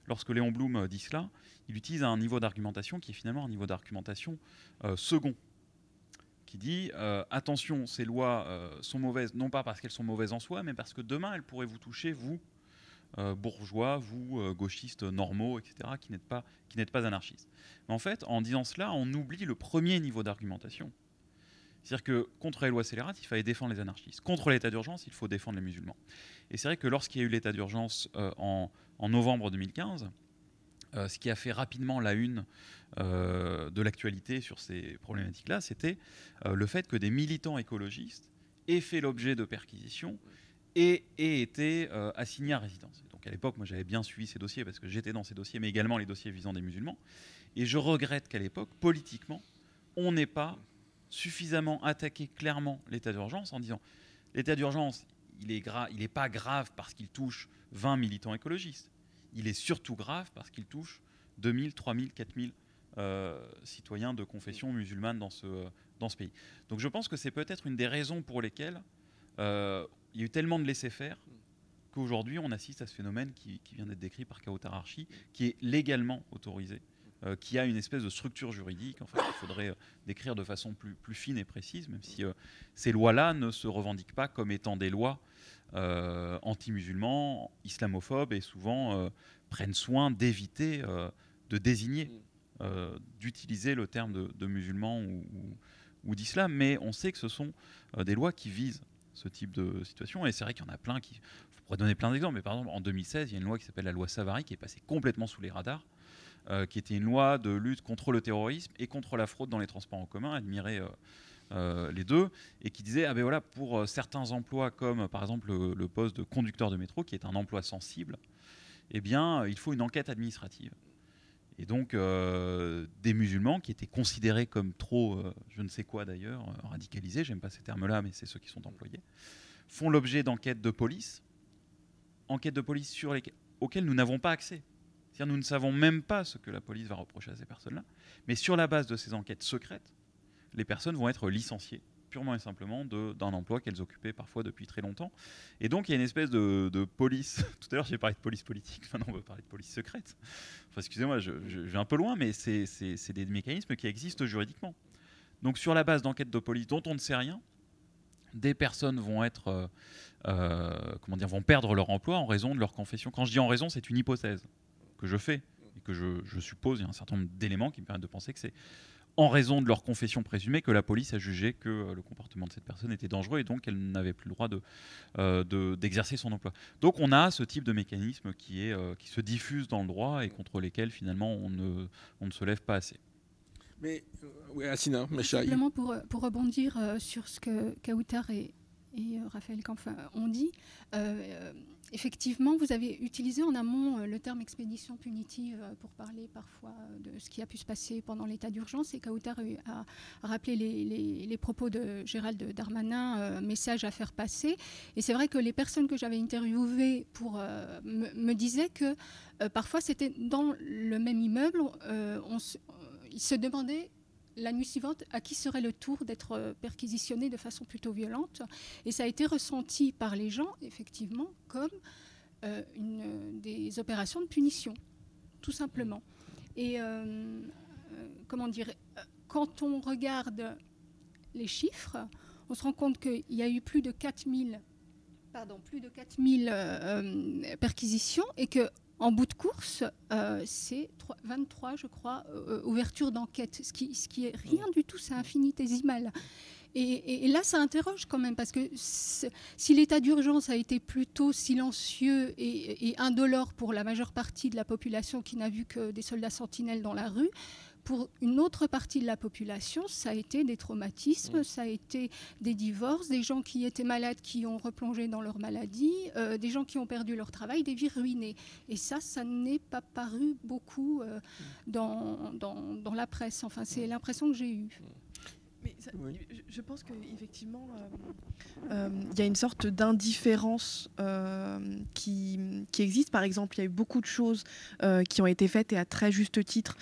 Lorsque Léon Blum dit cela, il utilise un niveau d'argumentation qui est finalement un niveau d'argumentation second, qui dit attention, ces lois sont mauvaises, non pas parce qu'elles sont mauvaises en soi, mais parce que demain, elles pourraient vous toucher, vous, bourgeois, vous, gauchistes normaux, etc., qui n'êtes pas anarchistes. Mais en fait, en disant cela, on oublie le premier niveau d'argumentation. C'est-à-dire que contre les lois scélérates, il fallait défendre les anarchistes. Contre l'état d'urgence, il faut défendre les musulmans. Et c'est vrai que lorsqu'il y a eu l'état d'urgence en novembre 2015, ce qui a fait rapidement la une de l'actualité sur ces problématiques-là, c'était le fait que des militants écologistes aient fait l'objet de perquisitions et aient été assignés à résidence. Donc à l'époque, moi j'avais bien suivi ces dossiers parce que j'étais dans ces dossiers, mais également les dossiers visant des musulmans. Et je regrette qu'à l'époque, politiquement, on n'ait pas suffisamment attaqué clairement l'état d'urgence en disant l'état d'urgence, il n'est pas grave parce qu'il touche 20 militants écologistes. Il est surtout grave parce qu'il touche 2000, 3000, 4000 citoyens de confession musulmane dans ce pays. Donc je pense que c'est peut-être une des raisons pour lesquelles il y a eu tellement de laisser-faire qu'aujourd'hui on assiste à ce phénomène qui vient d'être décrit par Kawthar Archi, qui est légalement autorisé, qui a une espèce de structure juridique, en fait, qu'il faudrait décrire de façon plus fine et précise, même si ces lois-là ne se revendiquent pas comme étant des lois anti-musulmans, islamophobes, et souvent prennent soin d'éviter de désigner, d'utiliser le terme de musulman ou d'islam, mais on sait que ce sont des lois qui visent ce type de situation, et c'est vrai qu'il y en a plein qui... Je pourrais donner plein d'exemples, mais par exemple, en 2016, il y a une loi qui s'appelle la loi Savary, qui est passée complètement sous les radars, qui était une loi de lutte contre le terrorisme et contre la fraude dans les transports en commun, admirer les deux, et qui disait ah ben voilà, pour certains emplois comme par exemple le poste de conducteur de métro, qui est un emploi sensible, eh bien il faut une enquête administrative. Et donc des musulmans qui étaient considérés comme trop, je ne sais quoi d'ailleurs, radicalisés, j'aime pas ces termes-là, mais c'est ceux qui sont employés, font l'objet d'enquêtes de police auxquelles nous n'avons pas accès. C'est-à-dire nous ne savons même pas ce que la police va reprocher à ces personnes-là. Mais sur la base de ces enquêtes secrètes, les personnes vont être licenciées purement et simplement d'un emploi qu'elles occupaient parfois depuis très longtemps. Et donc il y a une espèce de police. Tout à l'heure j'ai parlé de police politique, maintenant on va parler de police secrète. Enfin, excusez-moi, je vais un peu loin, mais c'est des mécanismes qui existent juridiquement. Donc sur la base d'enquêtes de police dont on ne sait rien, des personnes vont être, vont perdre leur emploi en raison de leur confession. Quand je dis en raison, c'est une hypothèse que je fais et que je suppose, il y a un certain nombre d'éléments qui me permettent de penser que c'est en raison de leur confession présumée que la police a jugé que le comportement de cette personne était dangereux et donc qu'elle n'avait plus le droit d'exercer son emploi. Donc on a ce type de mécanisme qui se diffuse dans le droit et contre lesquels finalement on ne se lève pas assez. Mais oui, Hassina Meshaï. Simplement pour rebondir sur ce que Kautar et Raphaël Kampf ont dit, effectivement, vous avez utilisé en amont le terme expédition punitive pour parler parfois de ce qui a pu se passer pendant l'état d'urgence. Et Kautar a rappelé les propos de Gérald Darmanin, message à faire passer. Et c'est vrai que les personnes que j'avais interviewées me disaient que parfois c'était dans le même immeuble, ils se demandaient la nuit suivante à qui serait le tour d'être perquisitionné de façon plutôt violente. Et ça a été ressenti par les gens, effectivement, comme des opérations de punition, tout simplement. Et comment dire, quand on regarde les chiffres, on se rend compte qu'il y a eu plus de 4000 perquisitions et que en bout de course, c'est 23, je crois, ouvertures d'enquête, ce qui est rien du tout, c'est infinitésimal. Et là, ça interroge quand même, parce que si l'état d'urgence a été plutôt silencieux et indolore pour la majeure partie de la population qui n'a vu que des soldats sentinelles dans la rue, pour une autre partie de la population, ça a été des traumatismes, ça a été des divorces, des gens qui étaient malades qui ont replongé dans leur maladie, des gens qui ont perdu leur travail, des vies ruinées. Et ça n'est pas paru beaucoup dans la presse. Enfin, c'est l'impression que j'ai eue. Mais je pense qu'effectivement, il y a une sorte d'indifférence qui existe. Par exemple, il y a eu beaucoup de choses qui ont été faites, et à très juste titre,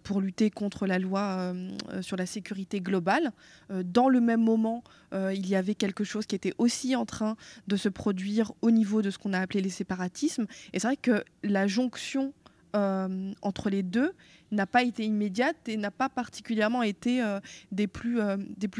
pour lutter contre la loi sur la sécurité globale. Dans le même moment, il y avait quelque chose qui était aussi en train de se produire au niveau de ce qu'on a appelé les séparatismes. Et c'est vrai que la jonction entre les deux n'a pas été immédiate et n'a pas particulièrement été des plus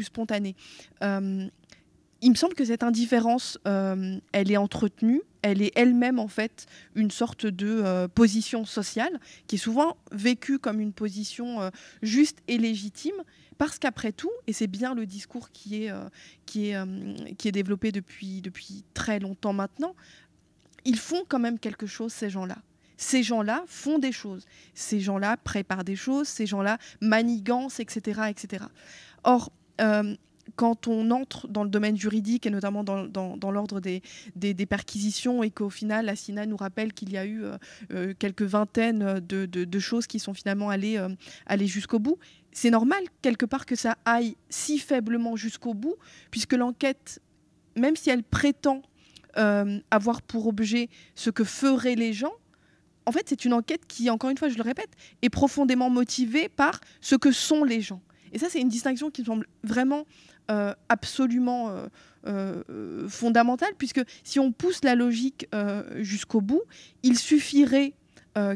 spontanées. Il me semble que cette indifférence, elle est entretenue, elle est elle-même en fait une sorte de position sociale qui est souvent vécue comme une position juste et légitime, parce qu'après tout, et c'est bien le discours qui est développé depuis très longtemps maintenant, ils font quand même quelque chose, ces gens-là. Ces gens-là font des choses, ces gens-là préparent des choses, ces gens-là manigancent, etc. etc. Or, quand on entre dans le domaine juridique, et notamment dans l'ordre des perquisitions, et qu'au final, la CINA nous rappelle qu'il y a eu quelques vingtaines de choses qui sont finalement allées jusqu'au bout, c'est normal, quelque part, que ça aille si faiblement jusqu'au bout, puisque l'enquête, même si elle prétend avoir pour objet ce que feraient les gens, en fait, c'est une enquête qui, encore une fois, je le répète, est profondément motivée par ce que sont les gens. Et ça, c'est une distinction qui me semble vraiment absolument fondamentale, puisque si on pousse la logique jusqu'au bout, il suffirait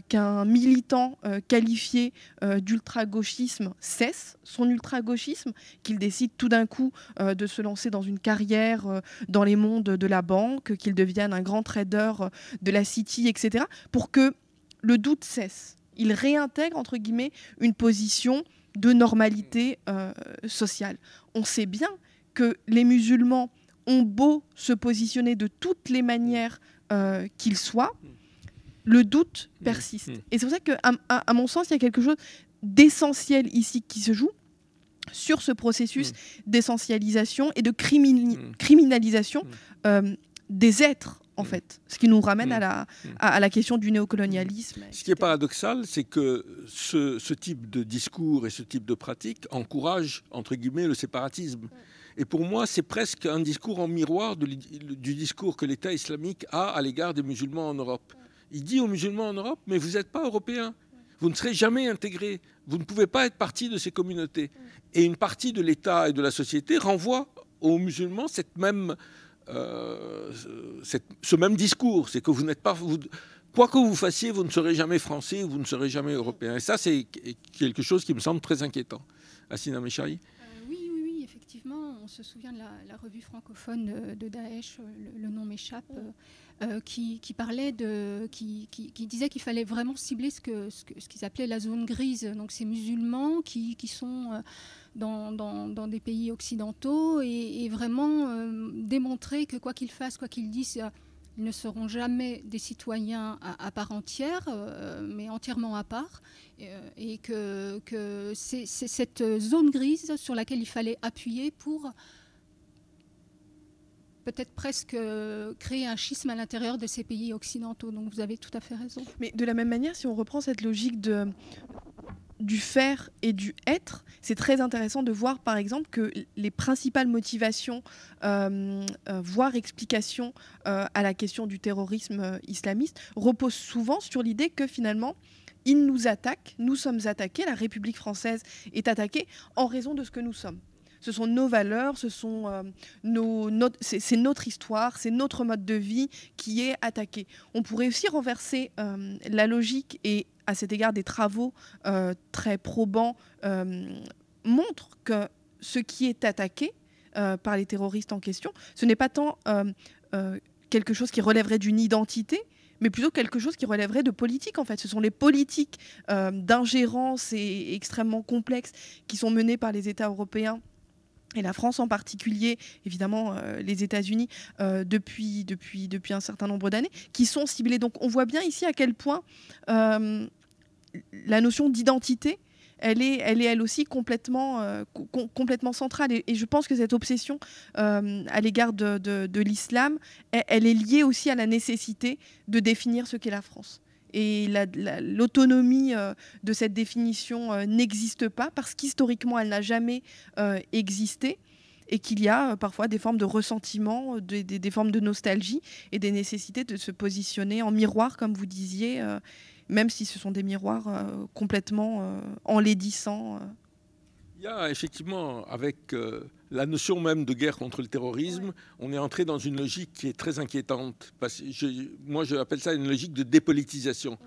qu'un militant qualifié d'ultra-gauchisme cesse son ultra-gauchisme, qu'il décide tout d'un coup de se lancer dans une carrière dans les mondes de la banque, qu'il devienne un grand trader de la City, etc., pour que le doute cesse. Il réintègre, entre guillemets, une position de normalité sociale. On sait bien que les musulmans ont beau se positionner de toutes les manières qu'ils soient, le doute persiste. Et c'est pour ça qu'à mon sens, il y a quelque chose d'essentiel ici qui se joue sur ce processus d'essentialisation et de criminalisation des êtres, en fait. Ce qui nous ramène à la question du néocolonialisme. Ce qui est paradoxal, c'est que ce type de discours et ce type de pratique encourage, entre guillemets, le séparatisme. Et pour moi, c'est presque un discours en miroir du discours que l'État islamique a à l'égard des musulmans en Europe. Il dit aux musulmans en Europe, mais vous n'êtes pas européens, vous ne serez jamais intégrés, vous ne pouvez pas être partie de ces communautés. Et une partie de l'État et de la société renvoie aux musulmans ce même discours, c'est que vous n'êtes pas, quoi que vous fassiez, vous ne serez jamais français, vous ne serez jamais européen. Et ça, c'est quelque chose qui me semble très inquiétant. Hassina Meshaï. effectivement, on se souvient de la revue francophone de Daesh, le nom m'échappe, qui disait qu'il fallait vraiment cibler ce qu'ils appelaient la zone grise. Donc ces musulmans qui sont dans des pays occidentaux et vraiment démontrer que quoi qu'ils fassent, quoi qu'ils disent, ils ne seront jamais des citoyens à part entière, mais entièrement à part, et que c'est cette zone grise sur laquelle il fallait appuyer pour peut-être presque créer un schisme à l'intérieur de ces pays occidentaux. Donc vous avez tout à fait raison. Mais de la même manière, si on reprend cette logique du faire et du être, c'est très intéressant de voir par exemple que les principales motivations, voire explications à la question du terrorisme islamiste reposent souvent sur l'idée que finalement ils nous attaquent, nous sommes attaqués, la République française est attaquée en raison de ce que nous sommes. Ce sont nos valeurs, c'est notre histoire, c'est notre mode de vie qui est attaqué. On pourrait aussi renverser la logique, et à cet égard des travaux très probants montrent que ce qui est attaqué par les terroristes en question, ce n'est pas tant quelque chose qui relèverait d'une identité, mais plutôt quelque chose qui relèverait de politique, en fait. Ce sont les politiques d'ingérence et extrêmement complexes qui sont menées par les États européens, et la France en particulier, évidemment les États-Unis, depuis un certain nombre d'années, qui sont ciblés. Donc on voit bien ici à quel point la notion d'identité, elle est elle aussi complètement centrale. Et je pense que cette obsession à l'égard de l'islam, elle est liée aussi à la nécessité de définir ce qu'est la France. Et l'autonomie de cette définition n'existe pas parce qu'historiquement, elle n'a jamais existé, et qu'il y a parfois des formes de ressentiment, des formes de nostalgie et des nécessités de se positionner en miroir, comme vous disiez, même si ce sont des miroirs complètement enlaidissants. Il y a effectivement, avec la notion même de guerre contre le terrorisme, on est entré dans une logique qui est très inquiétante. Moi, je appelle ça une logique de dépolitisation.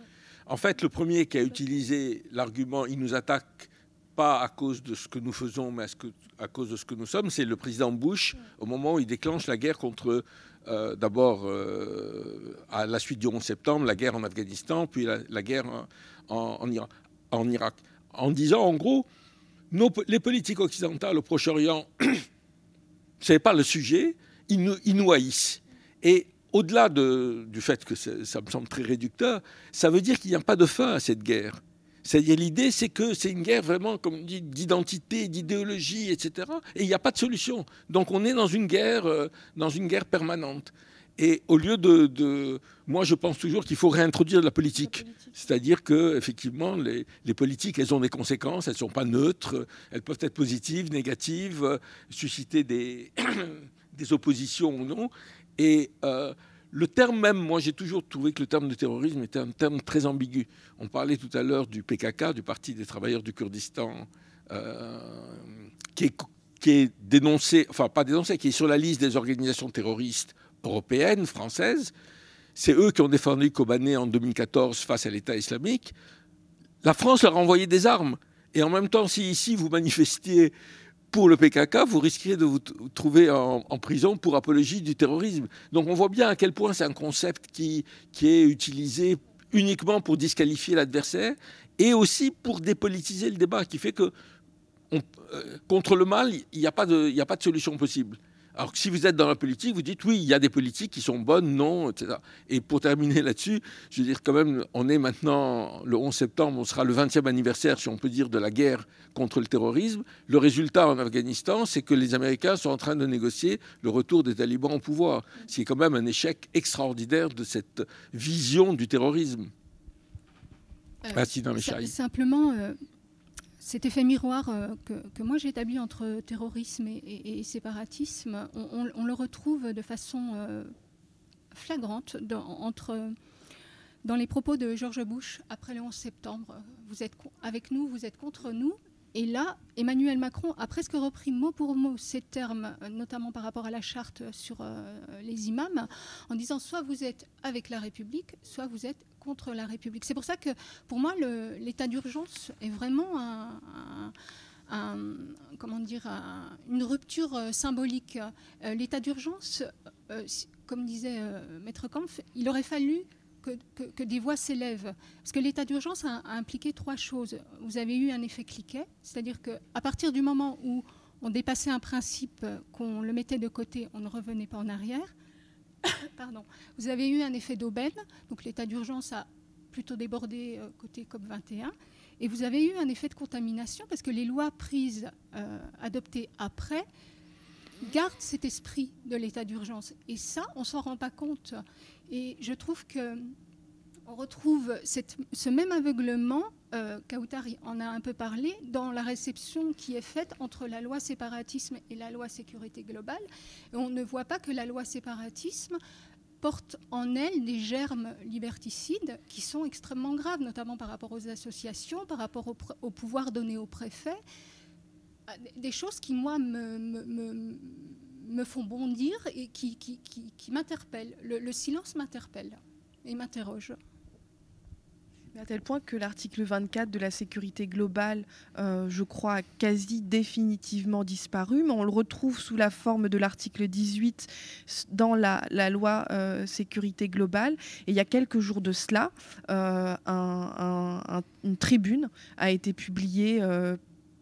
En fait, le premier qui a utilisé l'argument « il nous attaque pas à cause de ce que nous faisons, mais à cause de ce que nous sommes », c'est le président Bush, au moment où il déclenche la guerre contre, d'abord, à la suite du 11 septembre, la guerre en Afghanistan, puis la guerre en Irak. En disant, en gros, les politiques occidentales au Proche-Orient, ce n'est pas le sujet, ils nous haïssent. Et au-delà du fait que ça me semble très réducteur, ça veut dire qu'il n'y a pas de fin à cette guerre. C'est-à-dire l'idée, c'est que c'est une guerre vraiment, comme on dit, d'identité, d'idéologie, etc. Et il n'y a pas de solution. Donc on est dans une guerre permanente. Et au lieu moi, je pense toujours qu'il faut réintroduire la politique. C'est-à-dire qu'effectivement, les politiques, elles ont des conséquences, elles ne sont pas neutres, elles peuvent être positives, négatives, susciter des oppositions ou non. Et le terme même, moi, j'ai toujours trouvé que le terme de terrorisme était un terme très ambigu. On parlait tout à l'heure du PKK, du Parti des travailleurs du Kurdistan, qui est dénoncé, enfin pas dénoncé, qui est sur la liste des organisations terroristes européennes, françaises. C'est eux qui ont défendu Kobané en 2014 face à l'État islamique. La France leur a envoyé des armes. Et en même temps, si ici vous manifestiez pour le PKK, vous risqueriez de vous trouver en prison pour apologie du terrorisme. Donc on voit bien à quel point c'est un concept qui est utilisé uniquement pour disqualifier l'adversaire et aussi pour dépolitiser le débat, qui fait que contre le mal, il n'y a pas de solution possible. Alors que si vous êtes dans la politique, vous dites oui, il y a des politiques qui sont bonnes, non, etc. Et pour terminer là-dessus, je veux dire quand même, on est maintenant, le 11 septembre, on sera le 20e anniversaire, si on peut dire, de la guerre contre le terrorisme. Le résultat en Afghanistan, c'est que les Américains sont en train de négocier le retour des talibans au pouvoir. Ce qui est quand même un échec extraordinaire de cette vision du terrorisme. Simplement... cet effet miroir que moi j'ai établi entre terrorisme et séparatisme, on le retrouve de façon flagrante dans les propos de George Bush après le 11 septembre. Vous êtes avec nous, vous êtes contre nous. Et là, Emmanuel Macron a presque repris mot pour mot ces termes, notamment par rapport à la charte sur les imams, en disant soit vous êtes avec la République, soit vous êtes contre la République. C'est pour ça que, pour moi, l'état d'urgence est vraiment une rupture symbolique. L'état d'urgence, comme disait Maître Kampf, il aurait fallu que des voix s'élèvent. Parce que l'état d'urgence a impliqué 3 choses. Vous avez eu un effet cliquet, c'est-à-dire qu'à partir du moment où on dépassait un principe, qu'on le mettait de côté, on ne revenait pas en arrière. Pardon. Vous avez eu un effet d'aubaine, donc l'état d'urgence a plutôt débordé côté COP21. Et vous avez eu un effet de contamination, parce que les lois prises, adoptées après, gardent cet esprit de l'état d'urgence. Et ça, on ne s'en rend pas compte. Et je trouve qu'on retrouve ce même aveuglement, Kautar en a un peu parlé, dans la réception qui est faite entre la loi séparatisme et la loi sécurité globale. Et on ne voit pas que la loi séparatisme porte en elle des germes liberticides qui sont extrêmement graves, notamment par rapport aux associations, par rapport au pouvoir donné au préfet. Des choses qui, moi, me font bondir et qui m'interpellent. Le silence m'interpelle et m'interroge. À tel point que l'article 24 de la sécurité globale, je crois, a quasi définitivement disparu, mais on le retrouve sous la forme de l'article 18 dans la loi sécurité globale. Et il y a quelques jours de cela, une tribune a été publiée.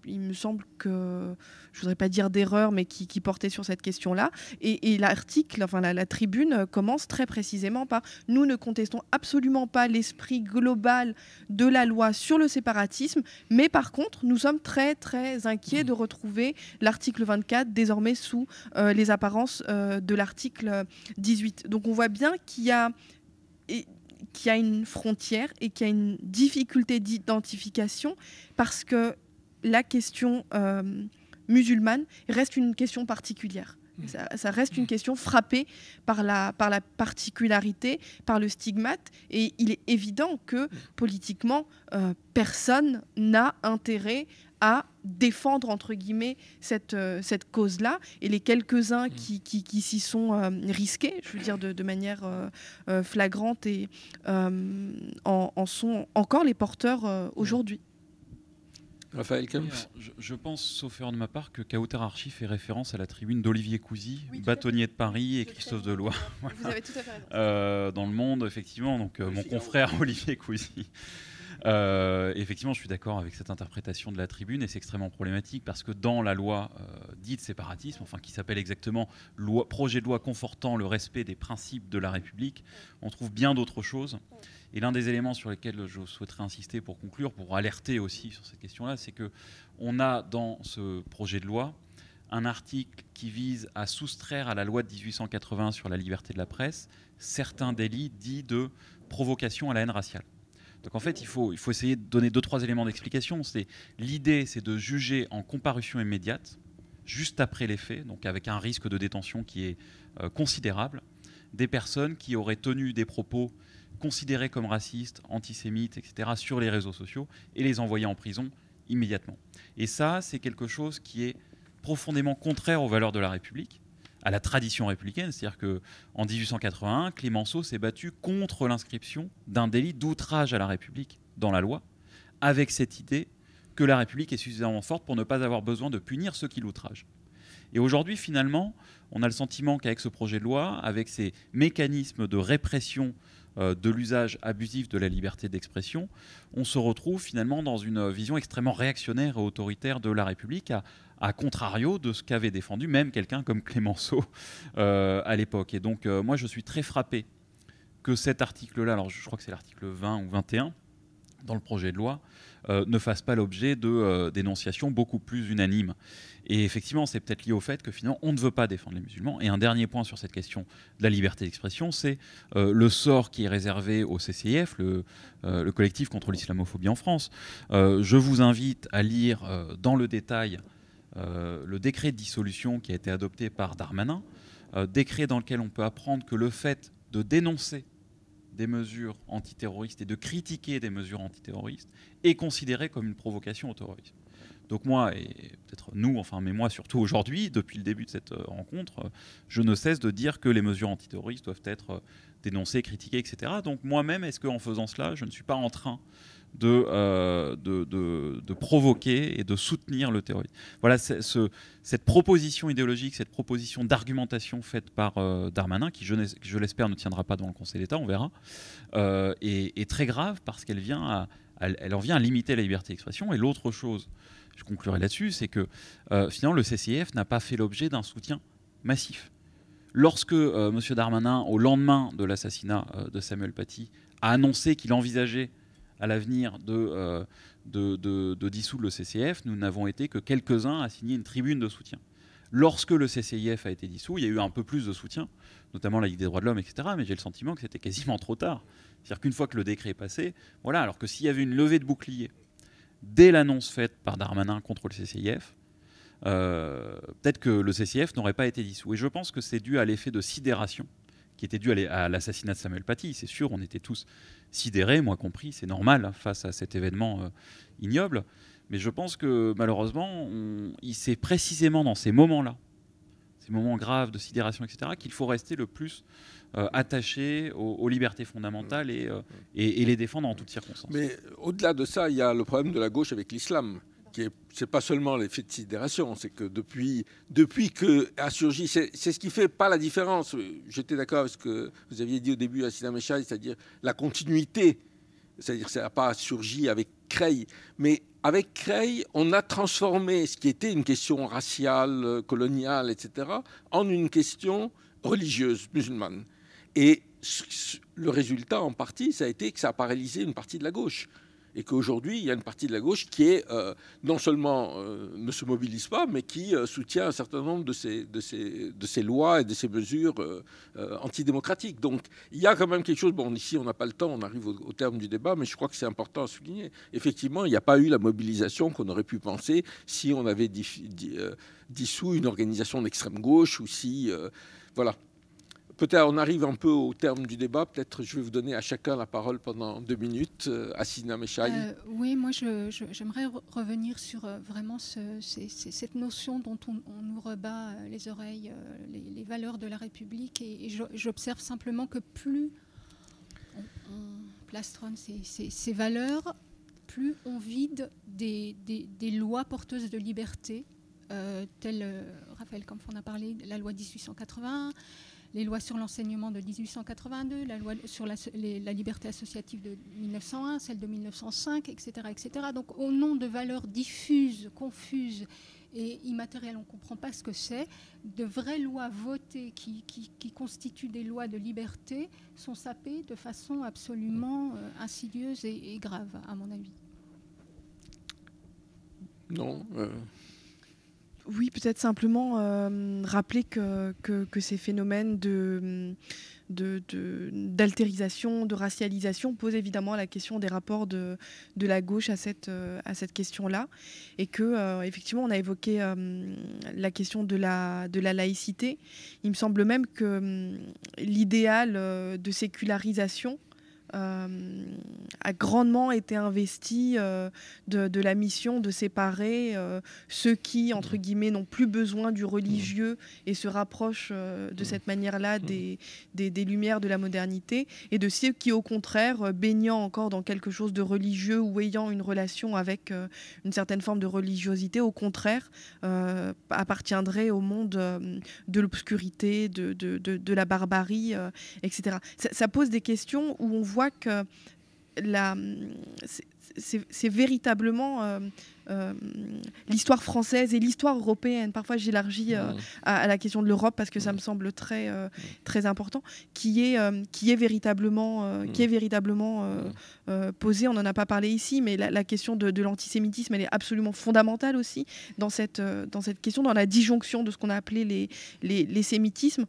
Il me semble que, je ne voudrais pas dire d'erreur, mais qui portait sur cette question-là. Et l'article, enfin la tribune commence très précisément par « Nous ne contestons absolument pas l'esprit global de la loi sur le séparatisme, mais par contre, nous sommes très, très inquiets de retrouver l'article 24 désormais sous les apparences de l'article 18 ». Donc on voit bien qu'il y a une frontière et qu'il y a une difficulté d'identification parce que la question musulmane reste une question particulière. Ça reste une question frappée par la particularité, par le stigmate. Et il est évident que politiquement, personne n'a intérêt à défendre, entre guillemets, cette cause-là. Et les quelques-uns qui s'y sont risqués, je veux dire de manière flagrante, et en sont encore les porteurs aujourd'hui. Raphaël Kampf. Je pense, sauf erreur de ma part, que Kautar Archi fait référence à la tribune d'Olivier Cousy, bâtonnier de Paris, et Christophe Deloy. Vous avez tout à fait raison. Dans Le Monde, effectivement, donc mon confrère Olivier Cousy. Effectivement, je suis d'accord avec cette interprétation de la tribune, et c'est extrêmement problématique parce que dans la loi dite séparatisme, enfin qui s'appelle exactement projet de loi confortant le respect des principes de la République, on trouve bien d'autres choses. Et l'un des éléments sur lesquels je souhaiterais insister pour conclure, pour alerter aussi sur cette question-là, c'est qu'on a dans ce projet de loi un article qui vise à soustraire à la loi de 1880 sur la liberté de la presse certains délits dits de provocation à la haine raciale. Donc en fait, il faut essayer de donner 2-3 éléments d'explication. L'idée, c'est de juger en comparution immédiate, juste après les faits, donc avec un risque de détention qui est considérable, des personnes qui auraient tenu des propos considérés comme racistes, antisémites, etc., sur les réseaux sociaux, et les envoyer en prison immédiatement. Et ça, c'est quelque chose qui est profondément contraire aux valeurs de la République, à la tradition républicaine. C'est-à-dire qu'en 1881, Clémenceau s'est battu contre l'inscription d'un délit d'outrage à la République dans la loi, avec cette idée que la République est suffisamment forte pour ne pas avoir besoin de punir ceux qui l'outragent. Et aujourd'hui, finalement, on a le sentiment qu'avec ce projet de loi, avec ces mécanismes de répression de l'usage abusif de la liberté d'expression, on se retrouve finalement dans une vision extrêmement réactionnaire et autoritaire de la République, à contrario de ce qu'avait défendu même quelqu'un comme Clémenceau à l'époque. Et donc moi je suis très frappé que cet article-là, alors je crois que c'est l'article 20 ou 21 dans le projet de loi, ne fasse pas l'objet de dénonciations beaucoup plus unanimes. Et effectivement, c'est peut-être lié au fait que finalement, on ne veut pas défendre les musulmans. Et un dernier point sur cette question de la liberté d'expression, c'est le sort qui est réservé au CCIF, le collectif contre l'islamophobie en France. Je vous invite à lire dans le détail le décret de dissolution qui a été adopté par Darmanin, décret dans lequel on peut apprendre que le fait de dénoncer des mesures antiterroristes et de critiquer des mesures antiterroristes est considéré comme une provocation au terrorisme. Donc moi, et peut-être nous, enfin mais moi surtout aujourd'hui, depuis le début de cette rencontre, je ne cesse de dire que les mesures antiterroristes doivent être dénoncées, critiquées, etc. Donc moi-même, est-ce qu'en faisant cela, je ne suis pas en train de provoquer et de soutenir le terrorisme. Voilà, cette proposition idéologique, cette proposition d'argumentation faite par Darmanin, qui je l'espère ne tiendra pas devant le Conseil d'État, on verra, est très grave parce qu'elle en vient à limiter la liberté d'expression. Et l'autre chose, je conclurai là-dessus, c'est que finalement le CCIF n'a pas fait l'objet d'un soutien massif. Lorsque M. Darmanin, au lendemain de l'assassinat de Samuel Paty, a annoncé qu'il envisageait à l'avenir de dissoudre le CCIF, nous n'avons été que quelques-uns à signer une tribune de soutien. Lorsque le CCIF a été dissous, il y a eu un peu plus de soutien, notamment la Ligue des droits de l'homme, etc. Mais j'ai le sentiment que c'était quasiment trop tard. C'est-à-dire qu'une fois que le décret est passé, voilà, alors que s'il y avait une levée de bouclier dès l'annonce faite par Darmanin contre le CCIF, peut-être que le CCIF n'aurait pas été dissous. Et je pense que c'est dû à l'effet de sidération qui était dû à l'assassinat de Samuel Paty. C'est sûr, on était tous sidérés, moi compris, c'est normal face à cet événement ignoble. Mais je pense que malheureusement, c'est précisément dans ces moments-là, ces moments graves de sidération, etc., qu'il faut rester le plus attaché aux libertés fondamentales et les défendre en toutes circonstances. Mais au-delà de ça, il y a le problème de la gauche avec l'islam. C'est pas seulement l'effet de sidération, c'est que depuis que a surgi, c'est ce qui fait pas la différence. J'étais d'accord avec ce que vous aviez dit au début à Sina Mechal, c'est-à-dire la continuité, c'est-à-dire que ça n'a pas surgi avec Creil, mais avec Creil, on a transformé ce qui était une question raciale, coloniale, etc., en une question religieuse, musulmane. Et le résultat, en partie, ça a été que ça a paralysé une partie de la gauche. Et qu'aujourd'hui, il y a une partie de la gauche qui est, non seulement ne se mobilise pas, mais qui soutient un certain nombre de ces lois et de ces mesures antidémocratiques. Donc il y a quand même quelque chose, bon ici on n'a pas le temps, on arrive au terme du débat, mais je crois que c'est important à souligner. Effectivement, il n'y a pas eu la mobilisation qu'on aurait pu penser si on avait dissous une organisation d'extrême gauche ou si... voilà. Peut-être on arrive un peu au terme du débat. Peut-être je vais vous donner à chacun la parole pendant 2 minutes. Sina Mechal. Oui, moi j'aimerais revenir sur vraiment cette notion dont on nous rebat les oreilles, les valeurs de la République. Et j'observe simplement que plus on plastronne ces valeurs, plus on vide des lois porteuses de liberté, telles, Raphaël Kampf en a parlé, la loi 1881, les lois sur l'enseignement de 1882, la loi sur la liberté associative de 1901, celle de 1905, etc., etc. Donc au nom de valeurs diffuses, confuses et immatérielles, on ne comprend pas ce que c'est, de vraies lois votées qui constituent des lois de liberté sont sapées de façon absolument insidieuse et grave, à mon avis. Non. Oui, peut-être simplement rappeler que ces phénomènes d'altérisation, de racialisation posent évidemment la question des rapports de la gauche à cette question-là, et que effectivement on a évoqué la question de la laïcité. Il me semble même que l'idéal de sécularisation a grandement été investi de la mission de séparer ceux qui, entre guillemets, n'ont plus besoin du religieux et se rapprochent de cette manière-là des lumières de la modernité, et de ceux qui, au contraire, baignant encore dans quelque chose de religieux ou ayant une relation avec une certaine forme de religiosité, au contraire, appartiendraient au monde de l'obscurité, de la barbarie, etc. Ça pose des questions où on voit que c'est véritablement l'histoire française et l'histoire européenne. Parfois j'élargis à la question de l'Europe parce que ça me semble très important, qui est véritablement posée. On n'en a pas parlé ici, mais la question de l'antisémitisme, elle est absolument fondamentale aussi dans cette question, dans la disjonction de ce qu'on a appelé les sémitismes.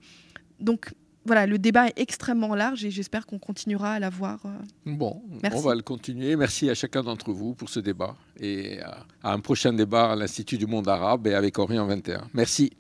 Donc voilà, le débat est extrêmement large et j'espère qu'on continuera à l'avoir. Bon, merci. On va le continuer. Merci à chacun d'entre vous pour ce débat et à un prochain débat à l'Institut du monde arabe et avec Orient 21. Merci.